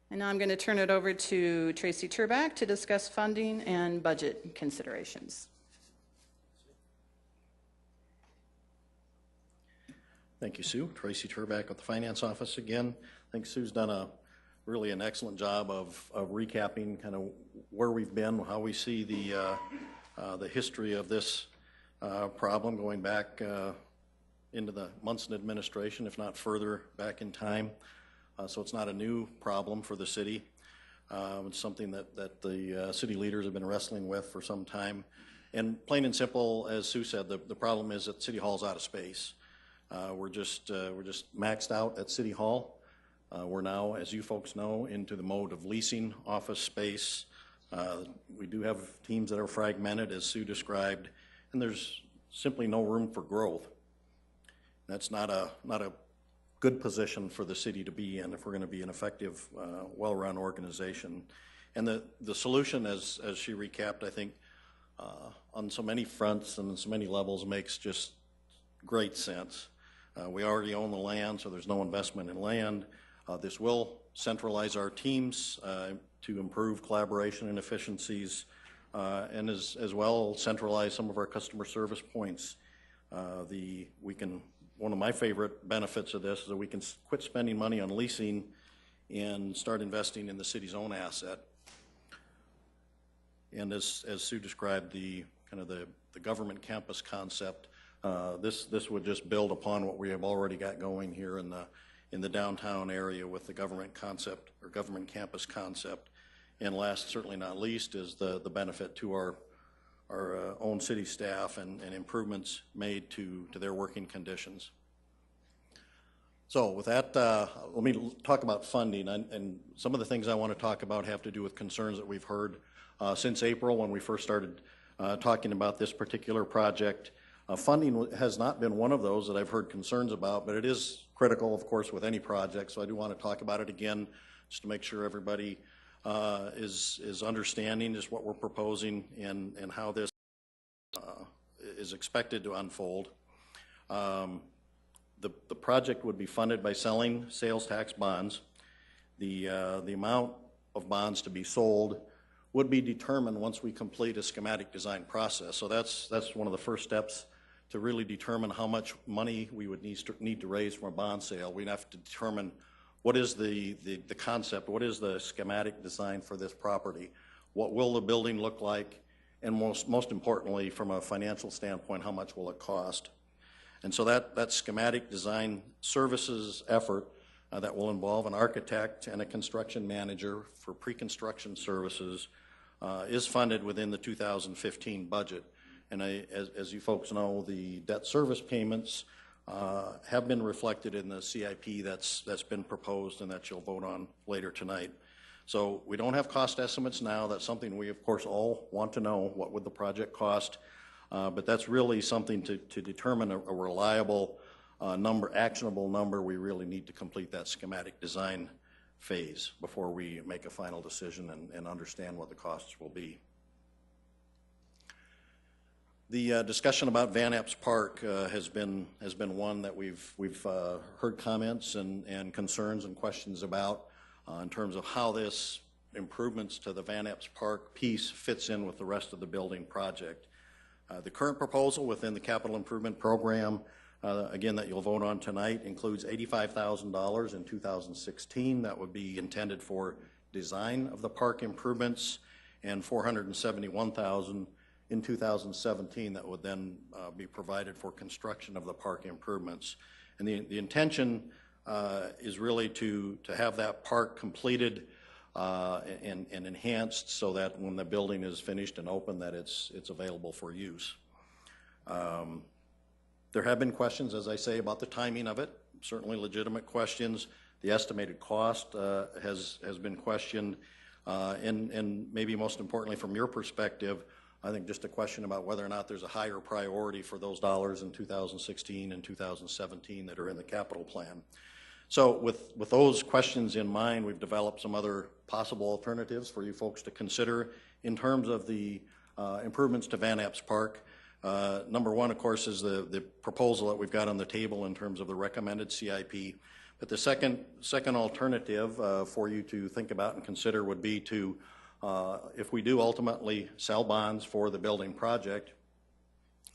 And now I'm going to turn it over to Tracy Turback to discuss funding and budget considerations. Thank you, Sue. Tracy Turback with the Finance Office again. I think Sue's done really an excellent job of recapping kind of where we've been, how we see the history of this problem going back into the Munson administration, if not further back in time. So it's not a new problem for the city. It's something that the city leaders have been wrestling with for some time. And plain and simple, as Sue said, the problem is that City Hall's out of space. We're just maxed out at City Hall. We're now, as you folks know, into the mode of leasing office space. We do have teams that are fragmented, as Sue described, and there's simply no room for growth. That's not a good position for the city to be in if we're going to be an effective, well-run organization. And the solution, as she recapped, I think, on so many fronts and so many levels makes just great sense. We already own the land, so there's no investment in land. This will centralize our teams to improve collaboration and efficiencies, and as well centralize some of our customer service points. One of my favorite benefits of this is that we can quit spending money on leasing and start investing in the city's own asset. And as Sue described, the government campus concept, this would just build upon what we have already got going here in the downtown area with the government concept or government campus concept. And last, certainly not least, is the benefit to our own city staff and improvements made to their working conditions. So with that, let me talk about funding, and some of the things I want to talk about have to do with concerns that we've heard since April when we first started talking about this particular project. Funding has not been one of those that I've heard concerns about, but it is critical, of course, with any project, so I do want to talk about it again just to make sure everybody is understanding just what we're proposing and how this is expected to unfold. The project would be funded by selling sales tax bonds. The amount of bonds to be sold would be determined once we complete a schematic design process. So that's one of the first steps to really determine how much money we would need to raise from a bond sale. We'd have to determine what is the concept, what is the schematic design for this property, what will the building look like, and most importantly, from a financial standpoint, how much will it cost? And so that schematic design services effort that will involve an architect and a construction manager for pre-construction services is funded within the 2015 budget. And as you folks know, the debt service payments have been reflected in the CIP that's been proposed and that you'll vote on later tonight. So we don't have cost estimates now. That's something we, of course, all want to know. What would the project cost? But that's really something to determine a reliable number, actionable number. We really need to complete that schematic design phase before we make a final decision and understand what the costs will be. The discussion about Van Epps Park has been one that we've heard comments and concerns and questions about in terms of how this improvements to the Van Epps Park piece fits in with the rest of the building project. The current proposal within the capital improvement program, again, that you'll vote on tonight, includes $85,000 in 2016. That would be intended for design of the park improvements, and $471,000 in 2017 that would then be provided for construction of the park improvements. And the intention is really to have that park completed and enhanced so that when the building is finished and open that it's available for use. There have been questions, as I say, about the timing of it, certainly legitimate questions. The estimated cost has been questioned, and maybe most importantly from your perspective, I think just a question about whether or not there's a higher priority for those dollars in 2016 and 2017 that are in the capital plan. So with those questions in mind, we've developed some other possible alternatives for you folks to consider in terms of the improvements to Van Epps Park. Number one, of course, is the proposal that we've got on the table in terms of the recommended CIP. But the second alternative for you to think about and consider would be to, if we do ultimately sell bonds for the building project,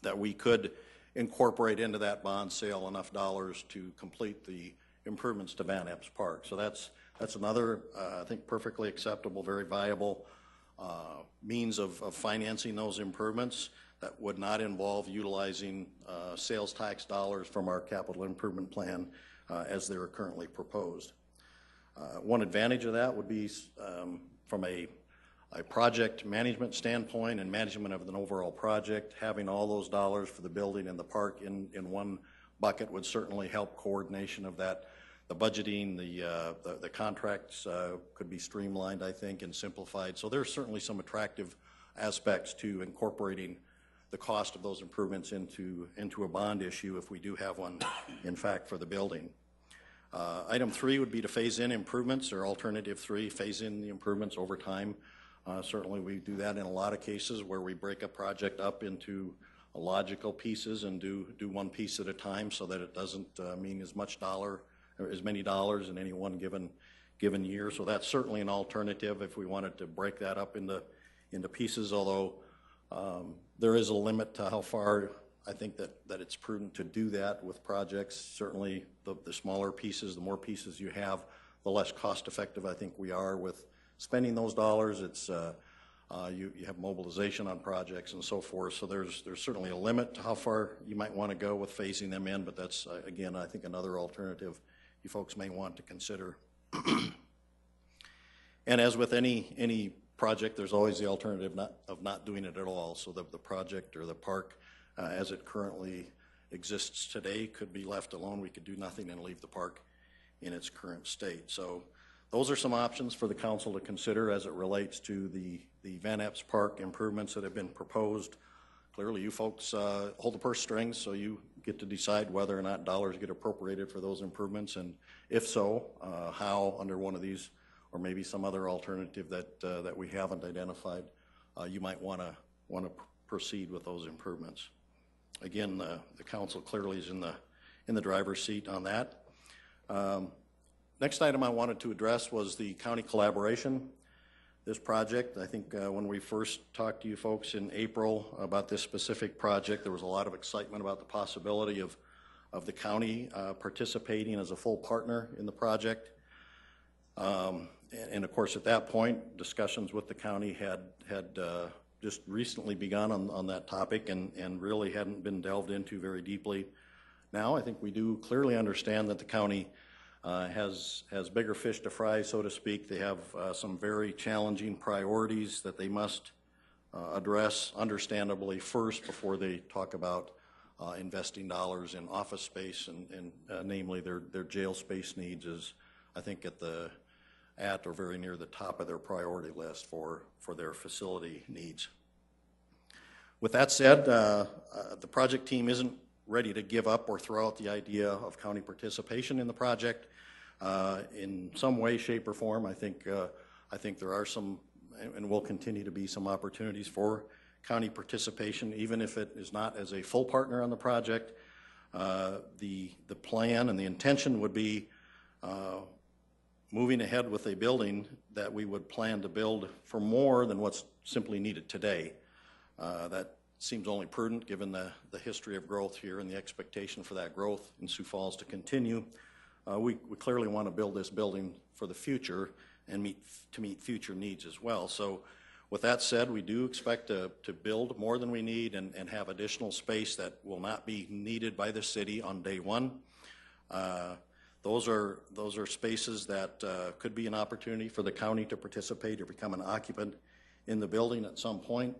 that we could incorporate into that bond sale enough dollars to complete the improvements to Van Epps Park. So that's another, I think, perfectly acceptable, very viable means of financing those improvements that would not involve utilizing sales tax dollars from our capital improvement plan as they are currently proposed. One advantage of that would be from a project management standpoint and management of an overall project, having all those dollars for the building and the park in one bucket would certainly help coordination of that. The budgeting, the contracts could be streamlined, I think, and simplified. So there's certainly some attractive aspects to incorporating the cost of those improvements into a bond issue if we do have one, in fact, for the building. Item 3 would be to phase in improvements, or alternative 3, phase in the improvements over time. Certainly we do that in a lot of cases where we break a project up into logical pieces and do one piece at a time so that it doesn't mean as many dollars in any one given year. So that's certainly an alternative if we wanted to break that up into pieces, although there is a limit to how far I think that it's prudent to do that with projects. Certainly the smaller pieces, the more pieces you have, the less cost effective I think we are with spending those dollars. It's you have mobilization on projects and so forth, so there's certainly a limit to how far you might want to go with phasing them in, but that's, again, I think another alternative you folks may want to consider. And as with any project, there's always the alternative of not doing it at all, so the project or the park as it currently exists today could be left alone. We could do nothing and leave the park in its current state. So those are some options for the council to consider as it relates to the Van Epps Park improvements that have been proposed. clearly you folks hold the purse strings, so you get to decide whether or not dollars get appropriated for those improvements, and if so, how under one of these, or maybe some other alternative that we haven't identified, you might want to proceed with those improvements. Again, the council clearly is in the driver's seat on that. Next item I wanted to address was the county collaboration. This project, I think when we first talked to you folks in April about this specific project, there was a lot of excitement about the possibility of the county participating as a full partner in the project. And of course, at that point, discussions with the county had just recently begun on that topic and really hadn't been delved into very deeply. Now, I think we do clearly understand that the county has bigger fish to fry, so to speak. They have some very challenging priorities that they must address, understandably, first before they talk about investing dollars in office space, and namely their jail space needs is, I think, at or very near the top of their priority list for their facility needs. With that said, the project team isn't ready to give up or throw out the idea of county participation in the project in some way, shape, or form. I think there are some, and will continue to be some opportunities for county participation, even if it is not as a full partner on the project. The plan and the intention would be moving ahead with a building that we would plan to build for more than what's simply needed today. That seems only prudent given the history of growth here and the expectation for that growth in Sioux Falls to continue. We clearly want to build this building for the future and to meet future needs as well. So with that said, we do expect to build more than we need and have additional space that will not be needed by the city on day one. Those are spaces that could be an opportunity for the county to participate or become an occupant in the building at some point.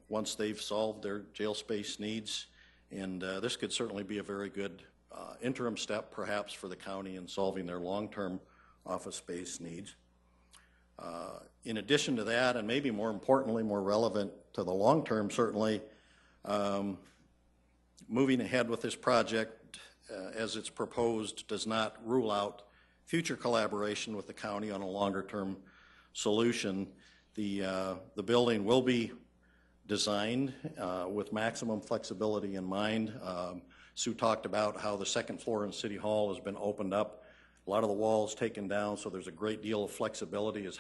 Once they've solved their jail space needs, and this could certainly be a very good interim step perhaps for the county in solving their long-term office space needs. In addition to that, and maybe more importantly, more relevant to the long term certainly, moving ahead with this project as it's proposed does not rule out future collaboration with the county on a longer term solution. The building will be designed with maximum flexibility in mind. Sue talked about how the second floor in City Hall has been opened up, a lot of the walls taken down, so there's a great deal of flexibility as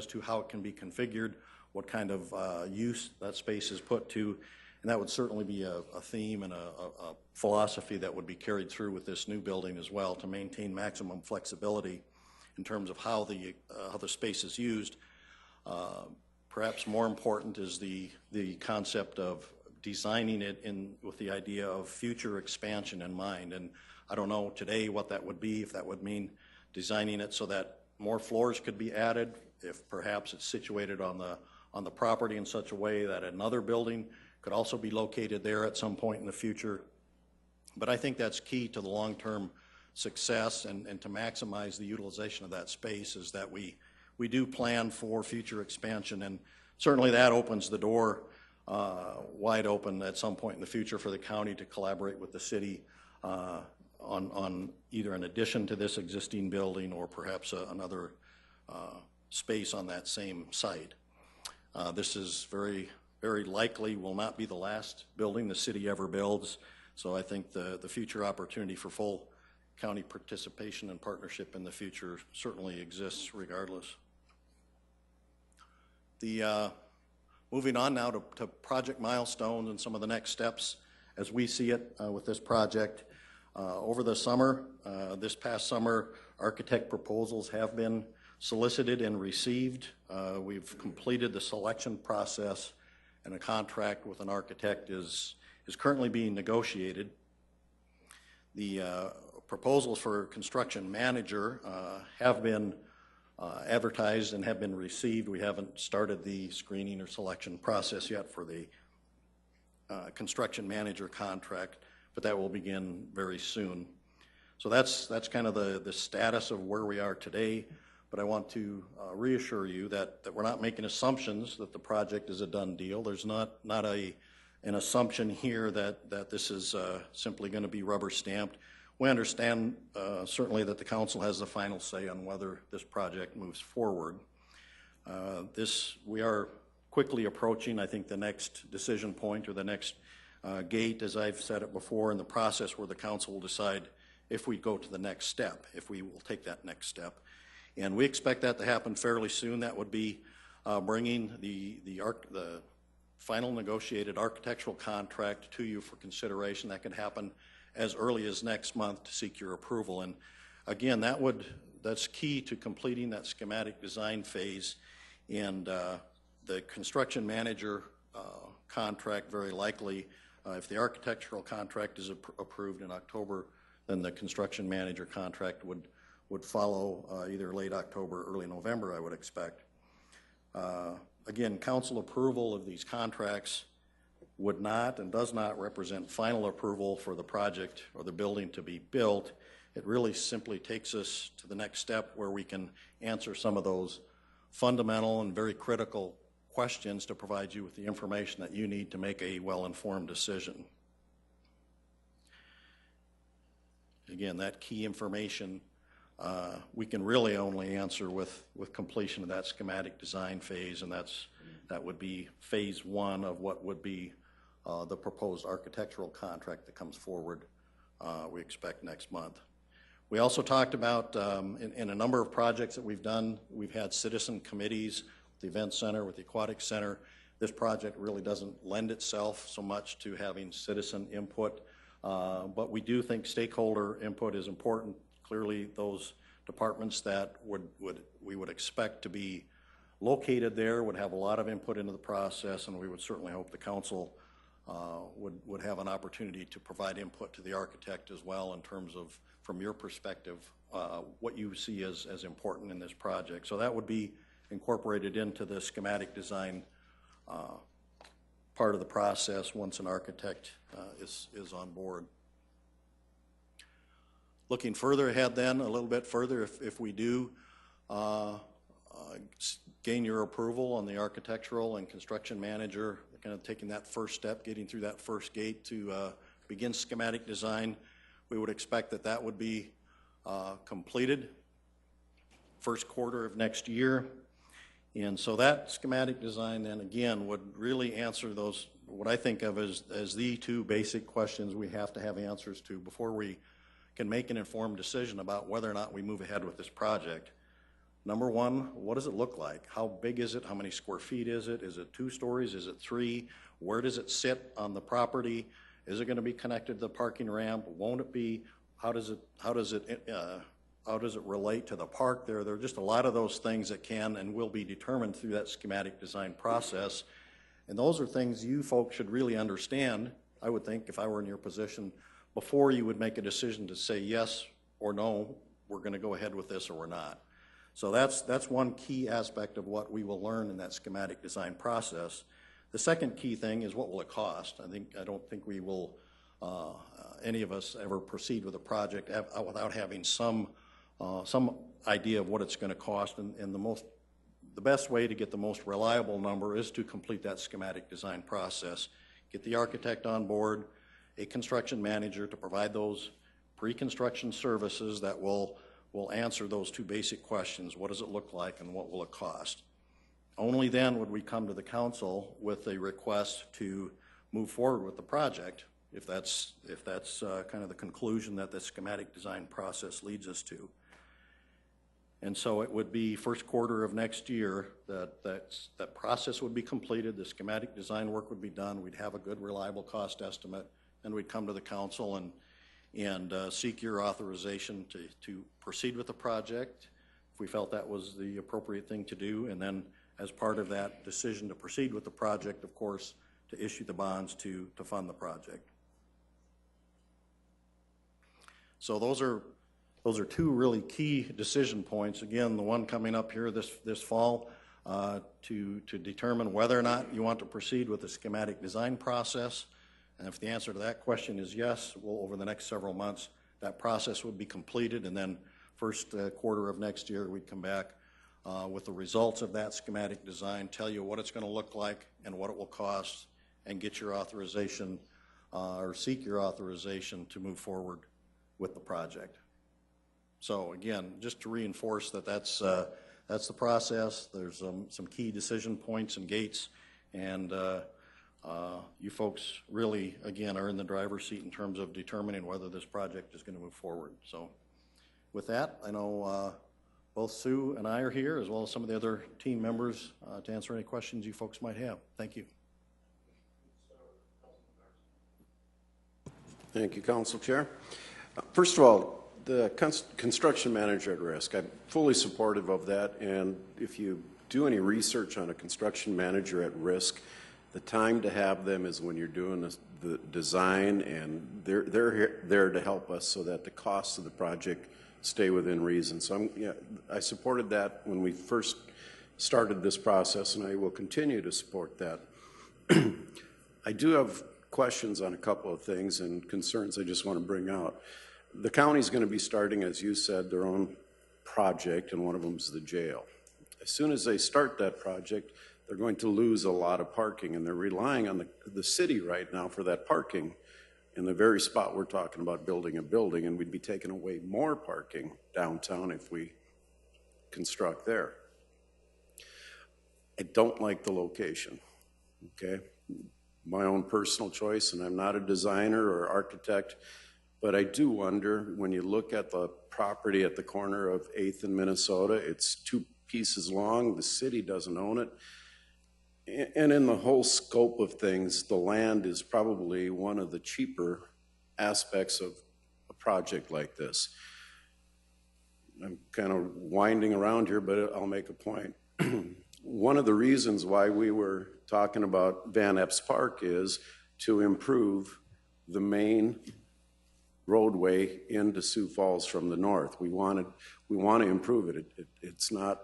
to how it can be configured, what kind of use that space is put to, and that would certainly be a theme and a philosophy that would be carried through with this new building as well, to maintain maximum flexibility in terms of how the space is used. Perhaps more important is the concept of designing it with the idea of future expansion in mind. And I don't know today what that would be, if that would mean designing it so that more floors could be added, if perhaps it's situated on the property in such a way that another building could also be located there at some point in the future. But I think that's key to the long-term success and to maximize the utilization of that space, is that we do plan for future expansion, and certainly that opens the door wide open at some point in the future for the county to collaborate with the city on either an addition to this existing building or perhaps another space on that same site. This is very, very likely will not be the last building the city ever builds, so I think the future opportunity for full county participation and partnership in the future certainly exists regardless. Moving on now to project milestones and some of the next steps as we see it with this project. Over the summer, this past summer, architect proposals have been solicited and received. We've completed the selection process, and a contract with an architect is currently being negotiated. The proposals for construction manager have been advertised and have been received. We haven't started the screening or selection process yet for the construction manager contract, but that will begin very soon. So that's kind of the status of where we are today. but I want to reassure you that we're not making assumptions that the project is a done deal. There's not an assumption here that this is simply going to be rubber stamped. We understand certainly that the council has the final say on whether this project moves forward. We are quickly approaching, I think, the next decision point or the next gate, as I've said it before, in the process where the council will decide if we go to the next step, if we will take that next step. And we expect that to happen fairly soon. That would be bringing the final negotiated architectural contract to you for consideration. That could happen as early as next month to seek your approval. And again, that's key to completing that schematic design phase. And the construction manager contract, very likely, if the architectural contract is approved in October, then the construction manager contract would follow either late October or early November, I would expect. Again, council approval of these contracts would not and does not represent final approval for the project or the building to be built. It really simply takes us to the next step where we can answer some of those fundamental and very critical questions to provide you with the information that you need to make a well-informed decision. Again, that key information we can really only answer with completion of that schematic design phase, and that would be phase one of what would be the proposed architectural contract that comes forward, we expect next month. We also talked about, in a number of projects that we've done, we've had citizen committees, the event center, with the aquatic center. This project really doesn't lend itself so much to having citizen input, but we do think stakeholder input is important. Clearly, those departments that we would expect to be located there would have a lot of input into the process, and we would certainly hope the council would have an opportunity to provide input to the architect as well in terms of, from your perspective, what you see as important in this project. So that would be incorporated into the schematic design part of the process once an architect is on board. Looking further ahead then, a little bit further, if we do gain your approval on the architectural and construction manager, kind of taking that first step, getting through that first gate to begin schematic design, we would expect that would be completed first quarter of next year. And so that schematic design then again would really answer those, what I think of as the two basic questions we have to have answers to before we can make an informed decision about whether or not we move ahead with this project. Number one, what does it look like? How big is it? How many square feet is it? Is it 2 stories? Is it 3? Where does it sit on the property? Is it going to be connected to the parking ramp? Won't it be? How does it relate to the park there? There are just a lot of those things that can and will be determined through that schematic design process. And those are things you folks should really understand, I would think, if I were in your position, before you would make a decision to say yes or no, we're going to go ahead with this or we're not. So that's one key aspect of what we will learn in that schematic design process. The second key thing is, what will it cost? I don't think we will, any of us, ever proceed with a project without having some idea of what it's going to cost. And the best way to get the most reliable number is to complete that schematic design process. Get the architect on board, a construction manager to provide those pre-construction services that will answer those two basic questions. What does it look like and what will it cost? Only then would we come to the council with a request to move forward with the project, if that's kind of the conclusion that the schematic design process leads us to. And so it would be first quarter of next year that process would be completed, the schematic design work would be done, we'd have a good reliable cost estimate, and we'd come to the council and seek your authorization to proceed with the project if we felt that was the appropriate thing to do, and then as part of that decision to proceed with the project, of course, to issue the bonds to fund the project. So those are two really key decision points. Again, the one coming up here this fall to determine whether or not you want to proceed with the schematic design process. And if the answer to that question is yes, well, over the next several months, that process would be completed, and then first quarter of next year, we'd come back with the results of that schematic design, tell you what it's going to look like and what it will cost, and get your authorization or seek your authorization to move forward with the project. So again, just to reinforce that that's the process. There's some key decision points and gates, and you folks really, again, are in the driver's seat in terms of determining whether this project is going to move forward. So with that, I know both Sue and I are here, as well as some of the other team members, to answer any questions you folks might have. Thank you. Thank you, Council Chair. First of all, the construction manager at risk, I'm fully supportive of that, and if you do any research on a construction manager at risk, the time to have them is when you're doing the design, and they're there to help us so that the costs of the project stay within reason. So I supported that when we first started this process, and I will continue to support that. I do have questions on a couple of things and concerns I just want to bring out. The county's going to be starting, as you said, their own project, and one of them is the jail. As soon as they start that project, they're going to lose a lot of parking, and they're relying on the city right now for that parking in the very spot we're talking about building a building, and we'd be taking away more parking downtown if we construct there. I don't like the location, okay? My own personal choice, and I'm not a designer or architect, but I do wonder, when you look at the property at the corner of 8th and Minnesota, it's 2 pieces long, the city doesn't own it, and in the whole scope of things, the land is probably one of the cheaper aspects of a project like this. I'm kind of winding around here, but I'll make a point. One of the reasons why we were talking about Van Epps Park is to improve the main roadway into Sioux Falls from the north. We want to improve it. It's not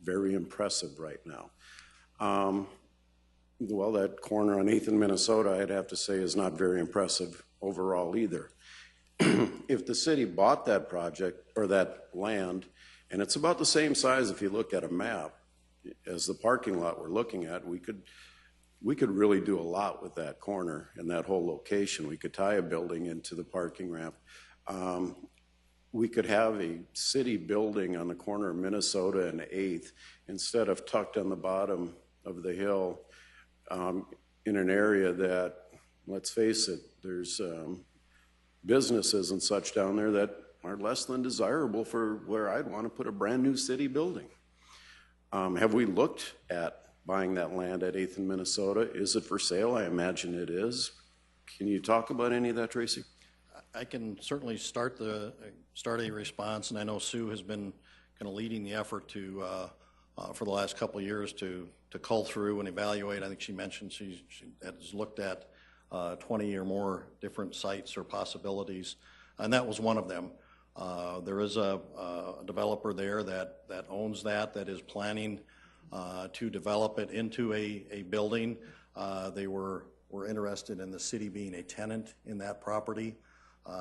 very impressive right now. Well, that corner on 8th and Minnesota, I'd have to say, is not very impressive overall either. If the city bought that project or that land, and it's about the same size if you look at a map as the parking lot we're looking at, we could really do a lot with that corner and that whole location. We could tie a building into the parking ramp. We could have a city building on the corner of Minnesota and 8th instead of tucked on the bottom of the hill in an area that, let's face it, there's businesses and such down there that are less than desirable for where I'd want to put a brand new city building. Have we looked at buying that land at 8th and Minnesota? Is it for sale? I imagine it is. Can you talk about any of that, Tracy? I can certainly start a response, and I know Sue has been kind of leading the effort to for the last couple of years to cull through and evaluate. I think she mentioned she has looked at 20 or more different sites or possibilities, and that was one of them. There is a developer there that owns that is planning to develop it into a building. They were interested in the city being a tenant in that property.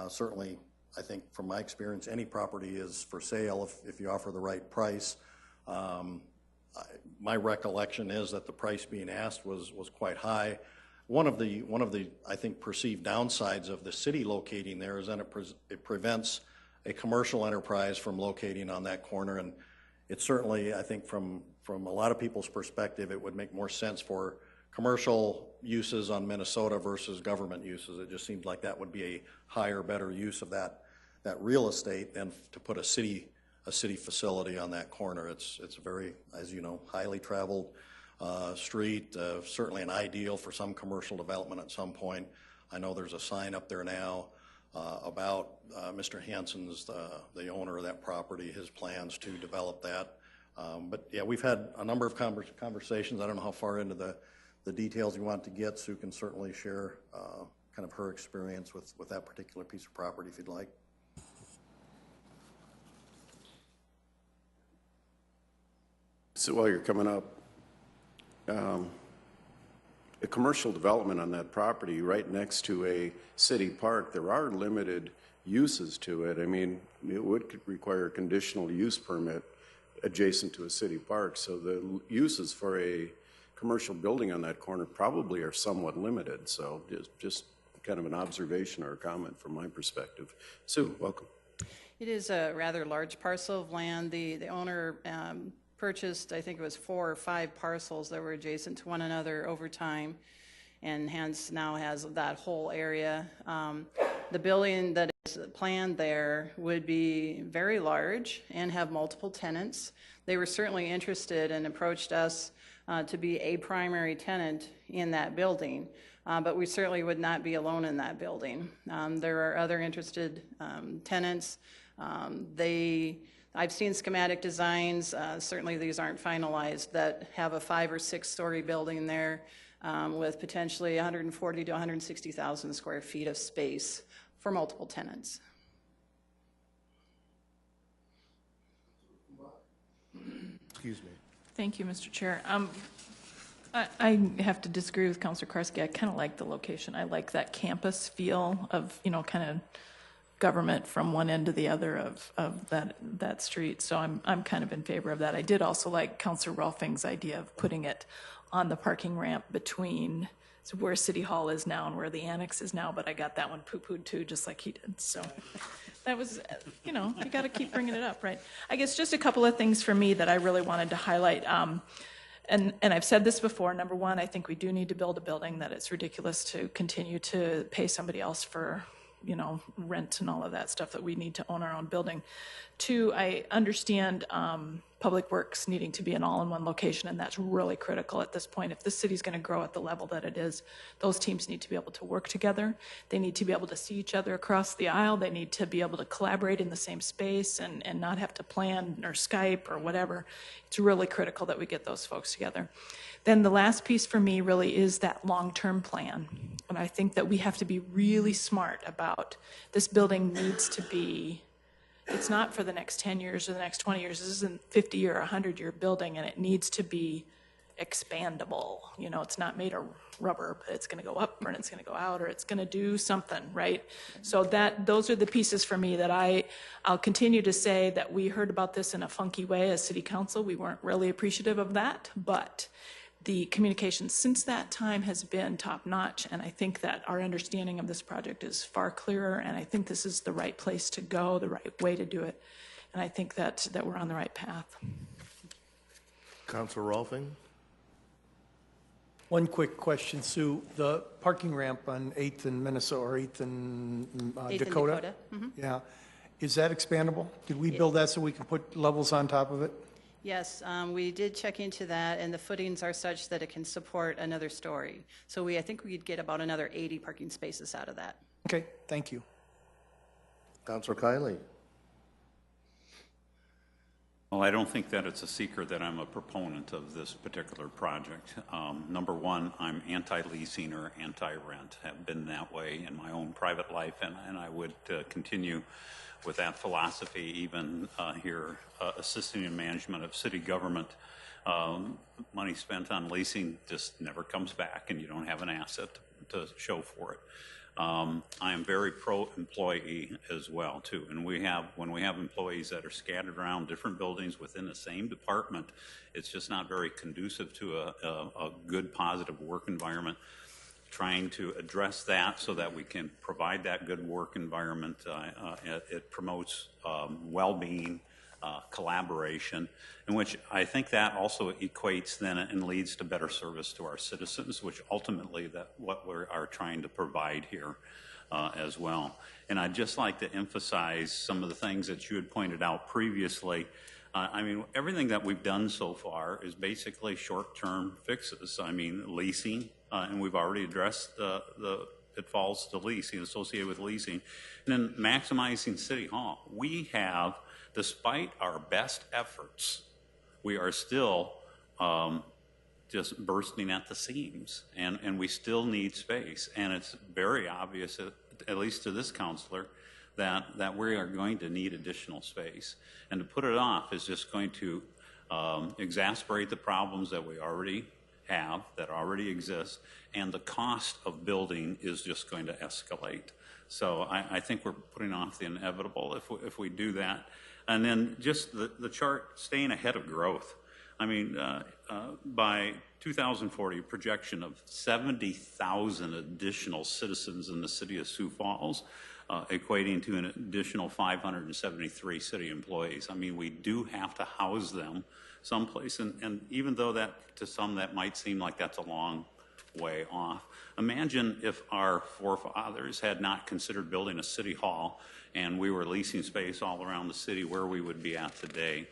Certainly, I think from my experience, any property is for sale if you offer the right price. My recollection is that the price being asked was quite high. One of the I think perceived downsides of the city locating there is that it prevents a commercial enterprise from locating on that corner, and it certainly, I think from a lot of people's perspective, it would make more sense for commercial uses on Minnesota versus government uses. It just seems like that would be a higher, better use of that real estate than to put a city facility on that corner. It's a very, as you know, highly traveled street, certainly an ideal for some commercial development at some point. I know there's a sign up there now about Mr. Hansen's, the owner of that property, his plans to develop that. But yeah, we've had a number of conversations. I don't know how far into the details you want to get. Sue can certainly share kind of her experience with that particular piece of property if you'd like. So while you're coming up, a commercial development on that property right next to a city park, there are limited uses to it. I mean, it would require a conditional use permit adjacent to a city park, so the uses for a commercial building on that corner probably are somewhat limited. So just kind of an observation or a comment from my perspective. Sue, welcome. It is a rather large parcel of land. The owner purchased, I think it was 4 or 5 parcels that were adjacent to one another over time, and hence now has that whole area. The building that is planned there would be very large and have multiple tenants. They were certainly interested and approached us to be a primary tenant in that building, but we certainly would not be alone in that building. There are other interested tenants. I've seen schematic designs, certainly these aren't finalized, that have a 5 or 6 story building there with potentially 140 to 160,000 square feet of space for multiple tenants. Excuse me. Thank you, Mr. Chair. I have to disagree with Councilor Karski. I kind of like the location. I like that campus feel of, kind of government from one end to the other of that street. So I'm kind of in favor of that. I did also like Councilor Rolfing's idea of putting it on the parking ramp between where City Hall is now and where the annex is now, but I got that one poo-pooed too, just like he did. So that was, you got to keep bringing it up, right? I guess just a couple of things for me that I really wanted to highlight. And I've said this before. Number one, I think we do need to build a building that it's ridiculous to continue to pay somebody else for, rent and all of that stuff, that we need to own our own building. Two, I understand Public Works needing to be an all-in-one location, and that's really critical at this point. If this city's going to grow at the level that it is, those teams need to be able to work together. They need to be able to see each other across the aisle. They need to be able to collaborate in the same space and not have to plan or Skype or whatever. It's really critical that we get those folks together. Then the last piece for me really is that long-term plan. And I think that we have to be really smart about this building needs to be, it's not for the next 10 years or the next 20 years. This isn't 50 or 100-year building, and it needs to be expandable. It's not made of rubber, but it's going to go up or it's going to go out or it's going to do something, right? So those are the pieces for me that I'll continue to say that we heard about this in a funky way as City Council. We weren't really appreciative of that, but the communication since that time has been top-notch, and I think that our understanding of this project is far clearer, and I think this is the right place to go, the right way to do it, and I think that we're on the right path. Councilor Rolfing? One quick question, Sue. The parking ramp on 8th and Minnesota, or 8th and Dakota? Mm-hmm. Yeah. Is that expandable? Did we build that so we can put levels on top of it? Yes, we did check into that, and the footings are such that it can support another story. So I think we'd get about another 80 parking spaces out of that. Okay, thank you. Councilor Kiley? Well, I don't think that it's a secret that I'm a proponent of this particular project. Number one, I'm anti-leasing or anti-rent, have been that way in my own private life, and I would continue with that philosophy even here, assisting in management of city government. Money spent on leasing just never comes back, and you don't have an asset to show for it. I am very pro-employee as well, too. And when we have employees that are scattered around different buildings within the same department, it's just not very conducive to a good, positive work environment. Trying to address that so that we can provide that good work environment. It promotes well-being, collaboration, in which I think that also equates then and leads to better service to our citizens, which ultimately what we are trying to provide here as well. And I'd just like to emphasize some of the things that you had pointed out previously. I mean, everything that we've done so far is basically short-term fixes. I mean, leasing, and we've already addressed the pitfalls to leasing, associated with leasing. And then maximizing City Hall. We have, despite our best efforts, we are still just bursting at the seams, and we still need space. And it's very obvious, at least to this councilor, that we are going to need additional space. And to put it off is just going to exacerbate the problems that we already have, that already exist, and the cost of building is just going to escalate. So I think we're putting off the inevitable if we do that. And then just the chart staying ahead of growth. I mean, by 2040, projection of 70,000 additional citizens in the city of Sioux Falls, equating to an additional 573 city employees. I mean, we do have to house them someplace, and even though that, to some, that might seem like that's a long way off. Imagine if our forefathers had not considered building a city hall and we were leasing space all around the city, where we would be at today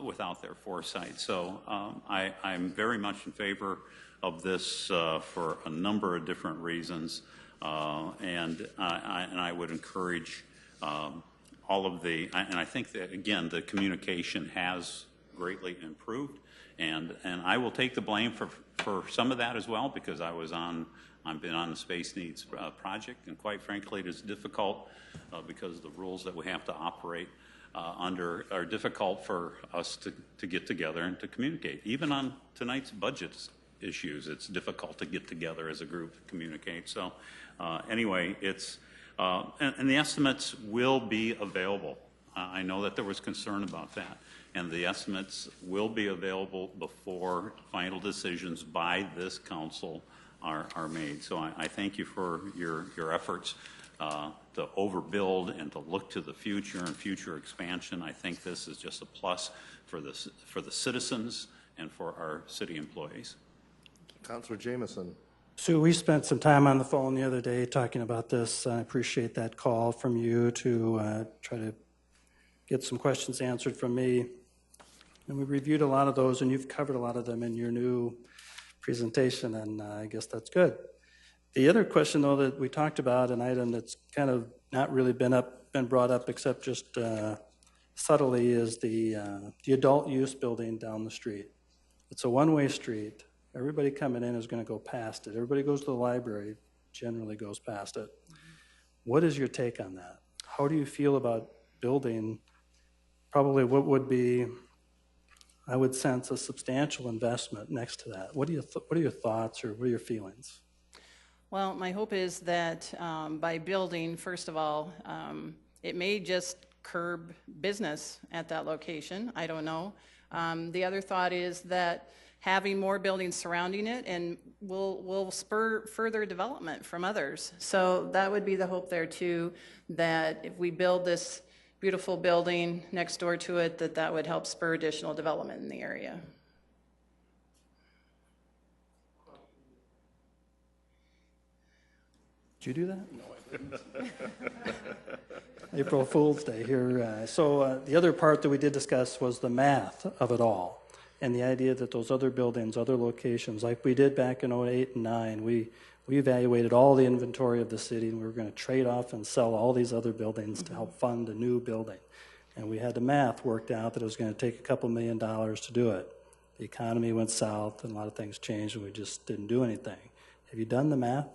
without their foresight. So I'm very much in favor of this for a number of different reasons. And I would encourage all of the, and I think that, again, the communication has greatly improved, and I will take the blame for some of that as well, because I've been on the Space Needs project, and quite frankly, it is difficult because the rules that we have to operate under are difficult for us to get together and to communicate. Even on tonight's budget issues, it's difficult to get together as a group to communicate. So anyway, it's, and the estimates will be available. I know that there was concern about that, and the estimates will be available before final decisions by this council are made. So I thank you for your efforts to overbuild and to look to the future and future expansion. I think this is just a plus for the citizens and for our city employees. Councilor Jameson. Sue, we spent some time on the phone the other day talking about this. I appreciate that call from you to try to get some questions answered from me. And we reviewed a lot of those, and you've covered a lot of them in your new presentation, and I guess that's good. The other question, though, that we talked about, an item that's kind of not really been brought up except just subtly, is the adult use building down the street. It's a one-way street. Everybody coming in is going to go past it. Everybody goes to the library, generally goes past it. What is your take on that? How do you feel about building probably what would be, I would sense, a substantial investment next to that? What are your thoughts, or what are your feelings? Well, my hope is that by building, first of all, it may just curb business at that location. I don't know. The other thought is that having more buildings surrounding it and will spur further development from others. So that would be the hope there too, that if we build this beautiful building next door to it, that would help spur additional development in the area. Did you do that? No, I didn't. April Fool's Day here. So the other part that we did discuss was the math of it all, and the idea that those other buildings, other locations, like we did back in 08 and 09, we evaluated all the inventory of the city, and we were going to trade off and sell all these other buildings to help fund a new building. And we had the math worked out that it was going to take a couple $1 million to do it. The economy went south, and a lot of things changed, and we just didn't do anything. Have you done the math?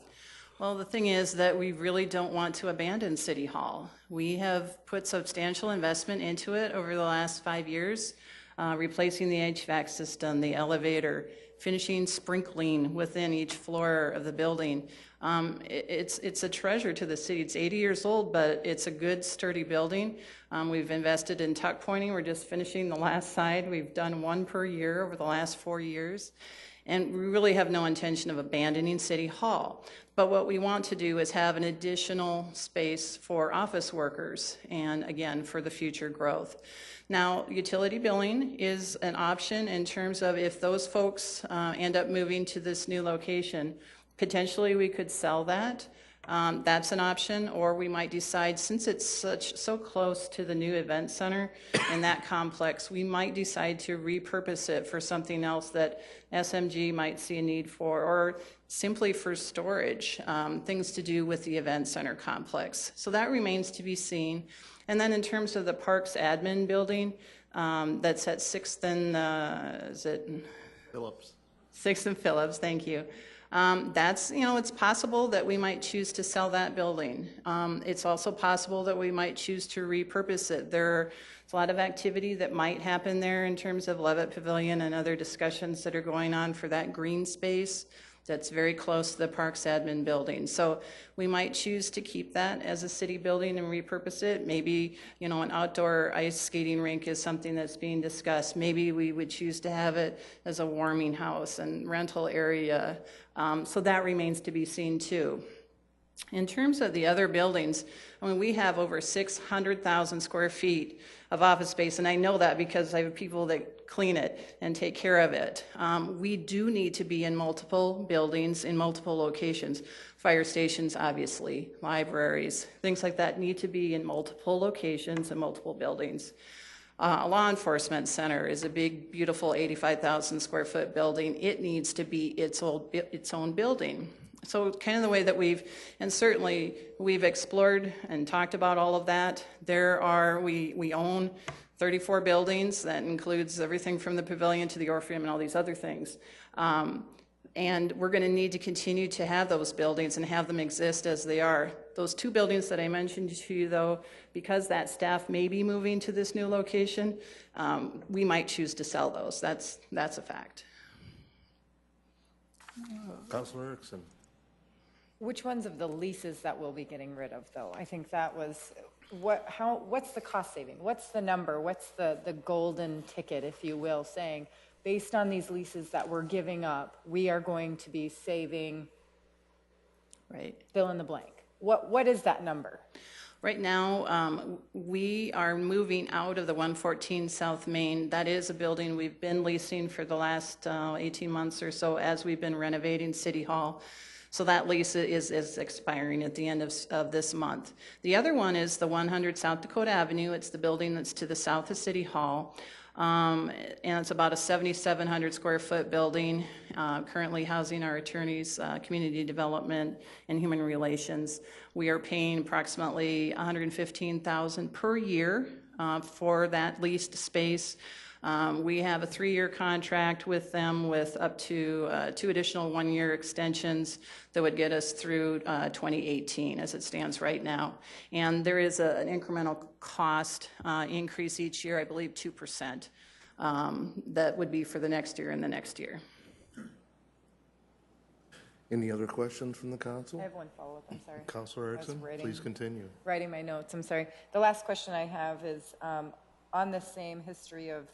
Well, the thing is that we really don't want to abandon City Hall. We have put substantial investment into it over the last 5 years, replacing the HVAC system, the elevator, finishing sprinkling within each floor of the building. It's a treasure to the city. It's 80 years old, but it's a good, sturdy building. We've invested in tuck pointing. We're just finishing the last side. We've done one per year over the last 4 years. And we really have no intention of abandoning City Hall. But what we want to do is have an additional space for office workers and, again, for the future growth. Now, utility billing is an option in terms of if those folks end up moving to this new location, potentially we could sell that. That's an option, or we might decide, since it's so close to the new event center in that complex, we might decide to repurpose it for something else that SMG might see a need for, or simply for storage, things to do with the event center complex. So that remains to be seen. And then in terms of the parks admin building, that's at 6th and, is it? Phillips. 6th and Phillips, thank you. That's, it's possible that we might choose to sell that building. It's also possible that we might choose to repurpose it. There's a lot of activity that might happen there in terms of Levitt Pavilion and other discussions that are going on for that green space. that's very close to the parks admin building. So we might choose to keep that as a city building and repurpose it. Maybe, you know, an outdoor ice skating rink is something that's being discussed. Maybe we would choose to have it as a warming house and rental area. So that remains to be seen too. In terms of the other buildings, I mean, we have over 600,000 square feet of office space, and I know that because I have people that clean it and take care of it. We do need to be in multiple buildings, in multiple locations. Fire stations, obviously, libraries, things like that need to be in multiple locations and multiple buildings. A law enforcement center is a big, beautiful 85,000 square foot building. It needs to be its own building. So kind of the way that and certainly we've explored and talked about all of that. We own 34 buildings. That includes everything from the pavilion to the Orpheum and all these other things. And we're going to need to continue to have those buildings and have them exist as they are. Those 2 buildings that I mentioned to you, though, because that staff may be moving to this new location, we might choose to sell those. That's a fact. Councilor Erickson. Which ones of the leases that we'll be getting rid of, though? I think that was, what's the cost saving? What's the number? What's the golden ticket, if you will, saying, based on these leases that we're giving up, we are going to be saving, right, fill in the blank. What is that number? Right now, we are moving out of the 114 South Main. That is a building we've been leasing for the last 18 months or so as we've been renovating City Hall. So that lease is expiring at the end of this month. The other one is the 100 South Dakota Avenue. It's the building that's to the south of City Hall. And it's about a 7,700 square foot building, currently housing our attorneys, community development and human relations. We are paying approximately $115,000 per year for that leased space. We have a 3-year contract with them with up to 2 additional 1-year extensions that would get us through 2018 as it stands right now. And there is an incremental cost increase each year, I believe 2%, that would be for the next year and the next year. Any other questions from the council? I have one follow-up, I'm sorry. Councilor Erickson, please continue. Writing my notes, I'm sorry. The last question I have is on the same history of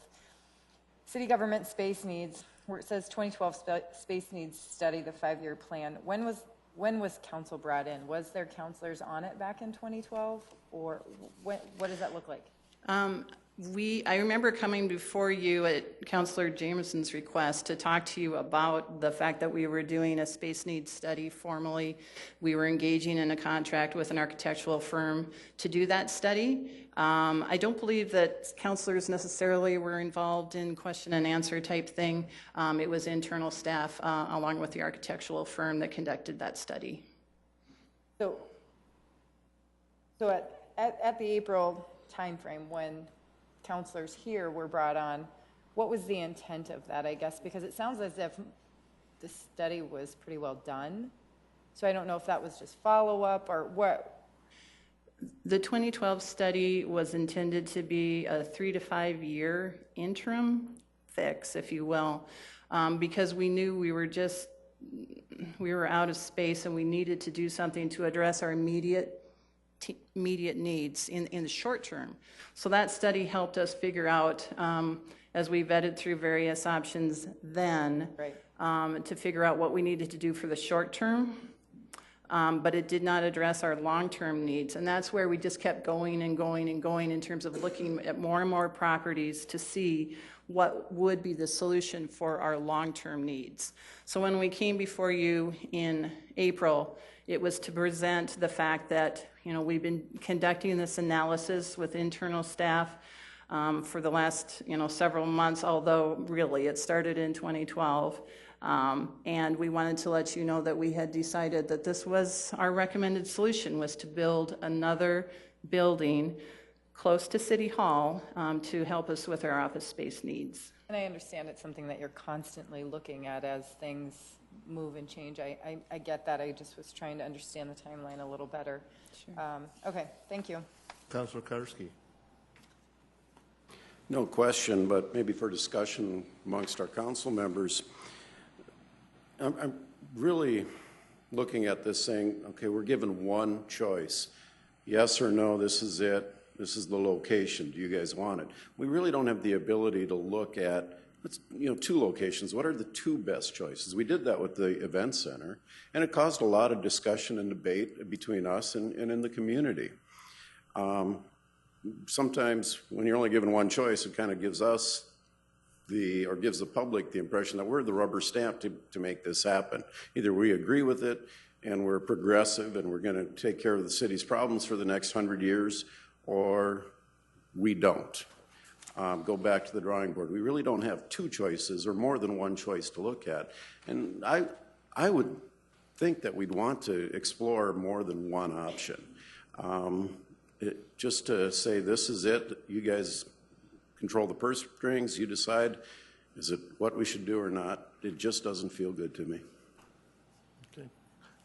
city government space needs, where it says 2012 space needs study, the 5-year plan. When was council brought in? Was there counselors on it back in 2012, or what does that look like? I remember coming before you at Councilor Jameson's request to talk to you about the fact that we were doing a space needs study formally. We were engaging in a contract with an architectural firm to do that study. I don't believe that counselors necessarily were involved in question and answer type thing. It was internal staff along with the architectural firm that conducted that study. So at the April timeframe when counselors here were brought on, what was the intent of that, I guess? Because it sounds as if the study was pretty well done. So I don't know if that was just follow-up or what. The 2012 study was intended to be a 3 to 5 year interim fix, if you will, because we knew we were out of space and we needed to do something to address our immediate needs in the short term. So that study helped us figure out, as we vetted through various options then, right, to figure out what we needed to do for the short term. But it did not address our long-term needs. And that's where we just kept going and going and going in terms of looking at more and more properties to see what would be the solution for our long-term needs. So when we came before you in April, it was to present the fact that, we've been conducting this analysis with internal staff for the last, several months, although really it started in 2012. And we wanted to let you know that we had decided that this was our recommended solution, was to build another building close to City Hall to help us with our office space needs. And I understand it's something that you're constantly looking at as things move and change. I get that. I just was trying to understand the timeline a little better. Sure. Okay, thank you. Councilor Karski. No question, but maybe for discussion amongst our council members. I'm really looking at this saying, okay, we're given one choice. Yes or no, this is it. This is the location. Do you guys want it? We really don't have the ability to look at, two locations. What are the two best choices? We did that with the event center, and it caused a lot of discussion and debate between us and in the community. Sometimes when you're only given one choice, it kind of gives us gives the public the impression that we're the rubber stamp to make this happen. Either we agree with it and we're progressive and we're going to take care of the city's problems for the next 100 years, or we don't. Go back to the drawing board. We really don't have two choices or more than one choice to look at. And I would think that we'd want to explore more than one option. Just to say, this is it, you guys control the purse strings, you decide, is it what we should do or not? It just doesn't feel good to me. Okay.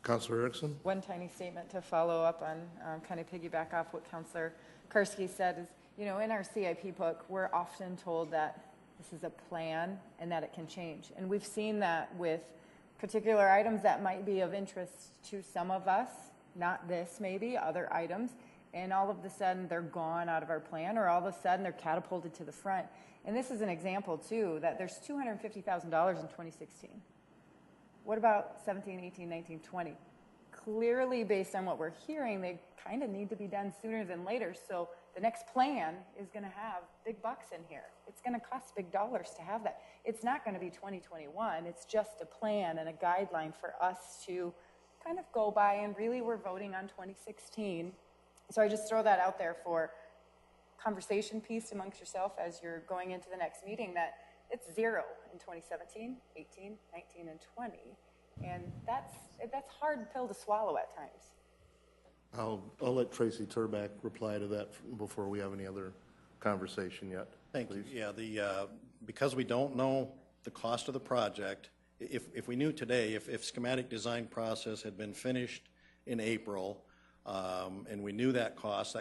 Councilor Erickson? One tiny statement to follow up on, kind of piggyback off what Councilor Karski said is, in our CIP book, we're often told that this is a plan and that it can change. And we've seen that with particular items that might be of interest to some of us, not this maybe, other items, and all of a sudden they're gone out of our plan, or all of a sudden they're catapulted to the front. And this is an example too, that there's $250,000 in 2016. What about 17, 18, 19, 20? Clearly, based on what we're hearing, they kind of need to be done sooner than later. So the next plan is going to have big bucks in here. It's going to cost big dollars to have that. It's not going to be 2021. It's just a plan and a guideline for us to kind of go by, and really we're voting on 2016. So I just throw that out there for conversation piece amongst yourself as you're going into the next meeting, that it's 0 in 2017, 18, 19, and 20. And that's hard pill to swallow at times. I'll let Tracy Turback reply to that before we have any other conversation yet. Thank you. Yeah, because we don't know the cost of the project, if we knew today, if schematic design process had been finished in April, and we knew that cost,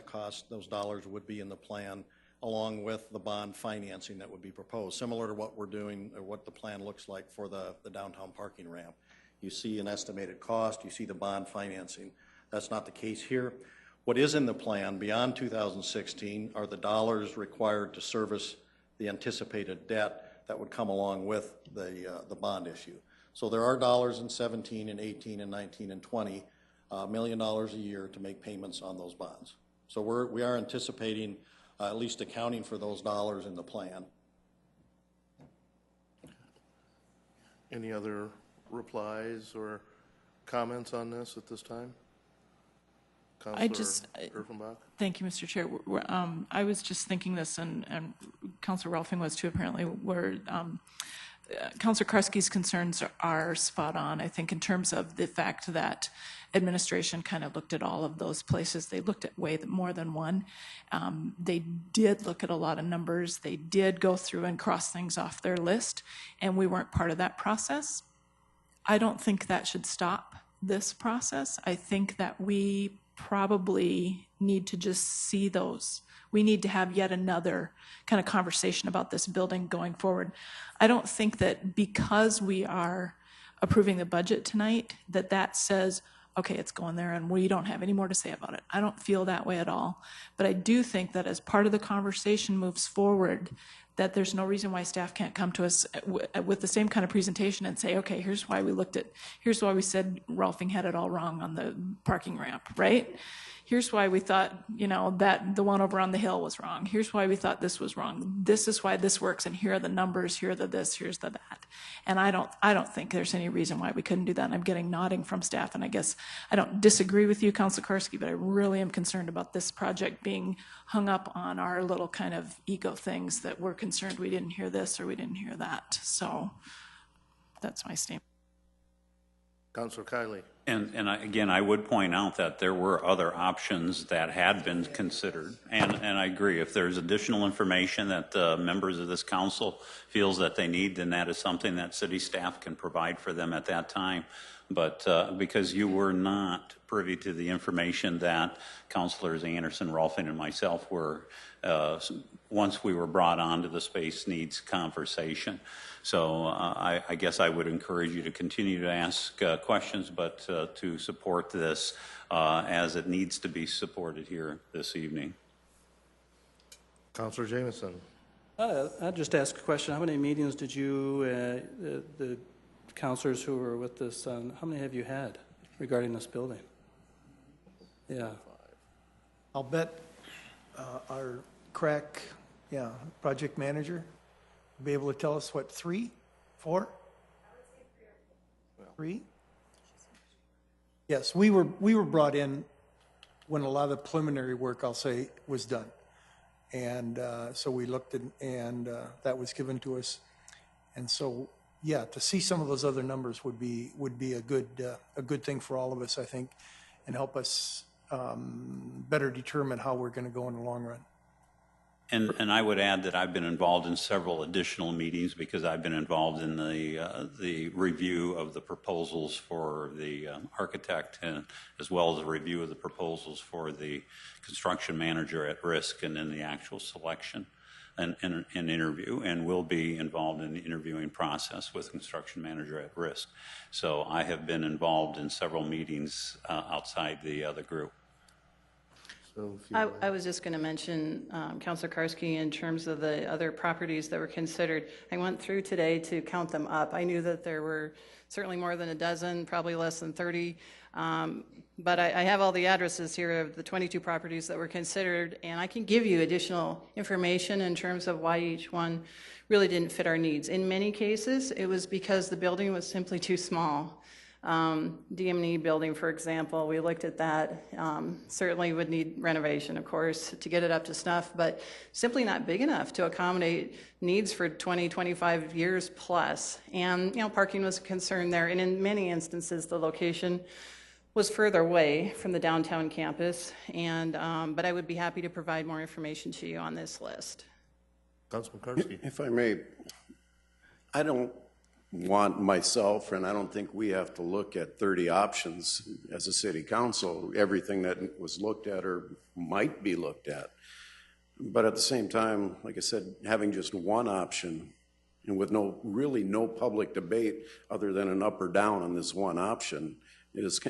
those dollars would be in the plan along with the bond financing that would be proposed, similar to what we're doing, or what the plan looks like for the downtown parking ramp. You see an estimated cost, you see the bond financing. That's not the case here. What is in the plan beyond 2016 are the dollars required to service the anticipated debt that would come along with the bond issue. So there are dollars in 17 and 18 and 19 and 20 $1 million a year to make payments on those bonds. So we are anticipating at least accounting for those dollars in the plan. Any other replies or comments on this at this time? Councilor Erfenbach? Thank you, Mr. Chair. I was just thinking this, and Councilor Rolfing was too, apparently, where Councilor Karski's concerns are spot on, I think, in terms of the fact that administration kind of looked at all of those places. They looked at way more than one. They did look at a lot of numbers. They did go through and cross things off their list, and we weren't part of that process. I don't think that should stop this process. I think that we probably need to just see those. We need to have yet another kind of conversation about this building going forward. I don't think that because we are approving the budget tonight, that says, okay, it's going there and we don't have any more to say about it. I don't feel that way at all. But I do think that as part of the conversation moves forward, that there's no reason why staff can't come to us with the same kind of presentation and say, okay, here's why we said Rolfing had it all wrong on the parking ramp, right? Here's why we thought, that the one over on the hill was wrong. Here's why we thought this was wrong. This is why this works, and here are the numbers, here are the this, here's the that. And I don't think there's any reason why we couldn't do that. And I'm getting nodding from staff, and I guess I don't disagree with you, Councilor Karski, but I really am concerned about this project being hung up on our little kind of ego things that we're concerned we didn't hear this or we didn't hear that. So that's my statement. Councilor Kiley. And again, I would point out that there were other options that had been considered. And I agree, if there's additional information that members of this council feels that they need, then that is something that city staff can provide for them at that time. But because you were not privy to the information that Councilors Anderson, Rolfing, and myself were once we were brought on to the space needs conversation. So I guess I would encourage you to continue to ask questions, but to support this as it needs to be supported here this evening. Councilor Jameson. I'll just ask a question. How many meetings did you, the councilors who were with this, how many have you had regarding this building? Yeah. I'll bet our crack, project manager will be able to tell us, what, 3, 4? 3? Yes, we were brought in when a lot of the preliminary work, I'll say, was done. And so we looked at, and that was given to us. And so, yeah, to see some of those other numbers would be a good thing for all of us, I think, and help us better determine how we're going to go in the long run. And I would add that I've been involved in several additional meetings because I've been involved in the review of the proposals for the architect, and as well as a review of the proposals for the construction manager at risk, and then the actual selection and interview, and will be involved in the interviewing process with construction manager at risk. So I have been involved in several meetings outside the other group. I was just going to mention, Councilor Karski, in terms of the other properties that were considered. I went through today to count them up. I knew that there were certainly more than a dozen, probably less than 30. But I have all the addresses here of the 22 properties that were considered, and I can give you additional information in terms of why each one really didn't fit our needs. In many cases, it was because the building was simply too small. DM&E building, for example, we looked at that, certainly would need renovation, of course, to get it up to snuff, but simply not big enough to accommodate needs for 20, 25 years plus. And, parking was a concern there, and in many instances, the location was further away from the downtown campus, and but I would be happy to provide more information to you on this list. Councilman Karski. If I may, I don't want myself, and I don't think we have to look at 30 options as a city council, everything that was looked at or might be looked at. But at the same time, like I said, having just one option and with really no public debate other than an up or down on this one option is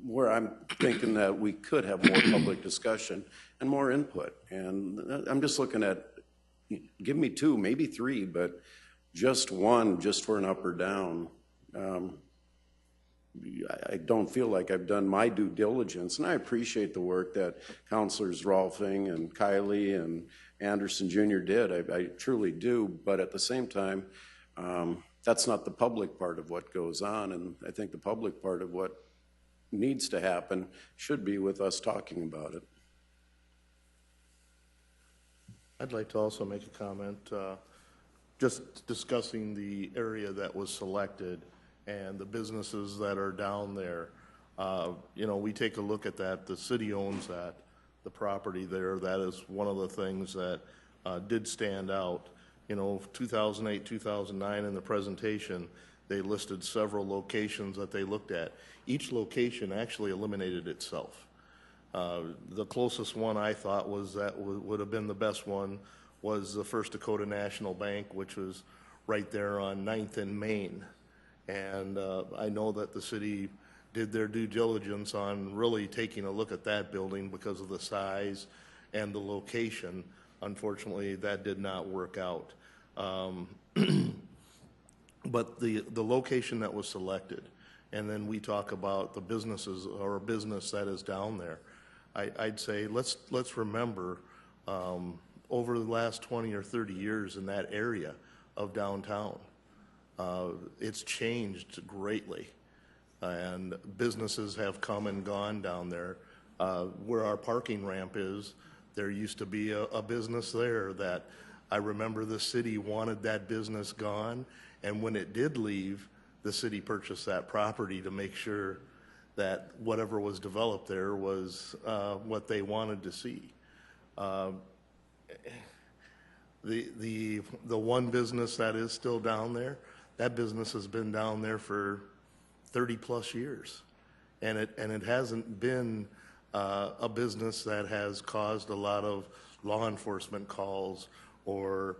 where I'm thinking that we could have more public discussion and more input. And I'm just looking at, give me 2, maybe 3, but just one, just for an up or down. I don't feel like I've done my due diligence, and I appreciate the work that Councilors Rolfing and Kiley and Anderson Jr. did. I truly do, but at the same time, that's not the public part of what goes on, and I think the public part of what needs to happen should be with us talking about it. I'd like to also make a comment. Just discussing the area that was selected and the businesses that are down there. We take a look at that. The city owns that, the property there. That is one of the things that did stand out. 2008, 2009 in the presentation, they listed several locations that they looked at. Each location actually eliminated itself. The closest one I thought would have been the best one was the First Dakota National Bank, which was right there on 9th and Main. And I know that the city did their due diligence on really taking a look at that building because of the size and the location. Unfortunately, that did not work out. But the location that was selected, and then we talk about the businesses or a business that is down there, I'd say let's remember over the last 20 or 30 years in that area of downtown, it's changed greatly, and businesses have come and gone down there. Where our parking ramp is, there used to be a business there that I remember the city wanted that business gone, and when it did leave, the city purchased that property to make sure that whatever was developed there was what they wanted to see. The one business that is still down there, that business has been down there for 30-plus years. And it hasn't been a business that has caused a lot of law enforcement calls or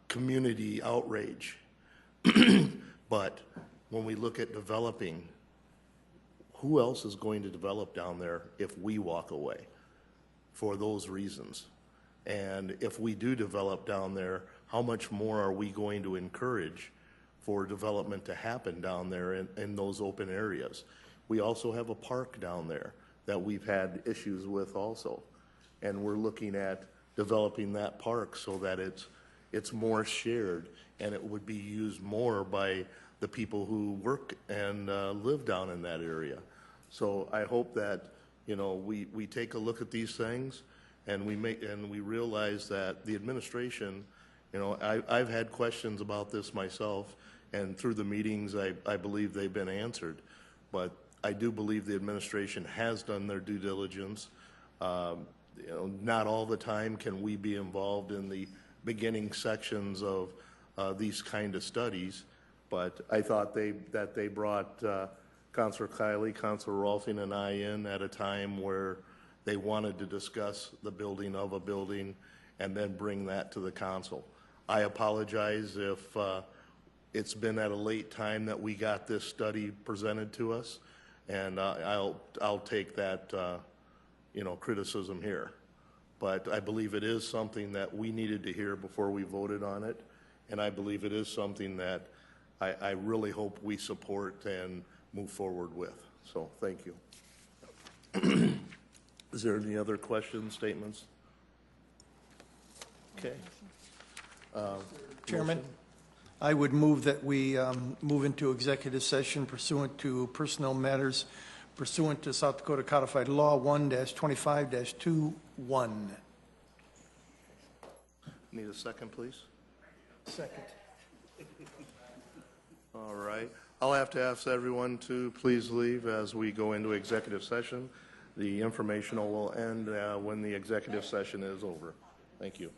community outrage. But when we look at developing, who else is going to develop down there if we walk away for those reasons? And if we do develop down there, how much more are we going to encourage for development to happen down there in those open areas? We also have a park down there that we've had issues with also. And we're looking at developing that park so that it's more shared and it would be used more by the people who work and live down in that area. So I hope that, we take a look at these things and we realize that the administration, I've had questions about this myself, and through the meetings I believe they've been answered. But I do believe the administration has done their due diligence. Not all the time can we be involved in the beginning sections of these kind of studies, but I thought that they brought Councilor Kiley, Councilor Rolfing, and I in at a time where they wanted to discuss the building of a building and then bring that to the council. I apologize if it's been at a late time that we got this study presented to us, and I'll take that criticism here. But I believe it is something that we needed to hear before we voted on it, and I believe it is something that I really hope we support and move forward with. So thank you. Is there any other questions, statements? Okay. Chairman, I would move that we move into executive session pursuant to personnel matters pursuant to South Dakota Codified Law 1-25-21. Need a second, please? Second. All right. I'll have to ask everyone to please leave as we go into executive session. The informational will end when the executive session is over. Thank you.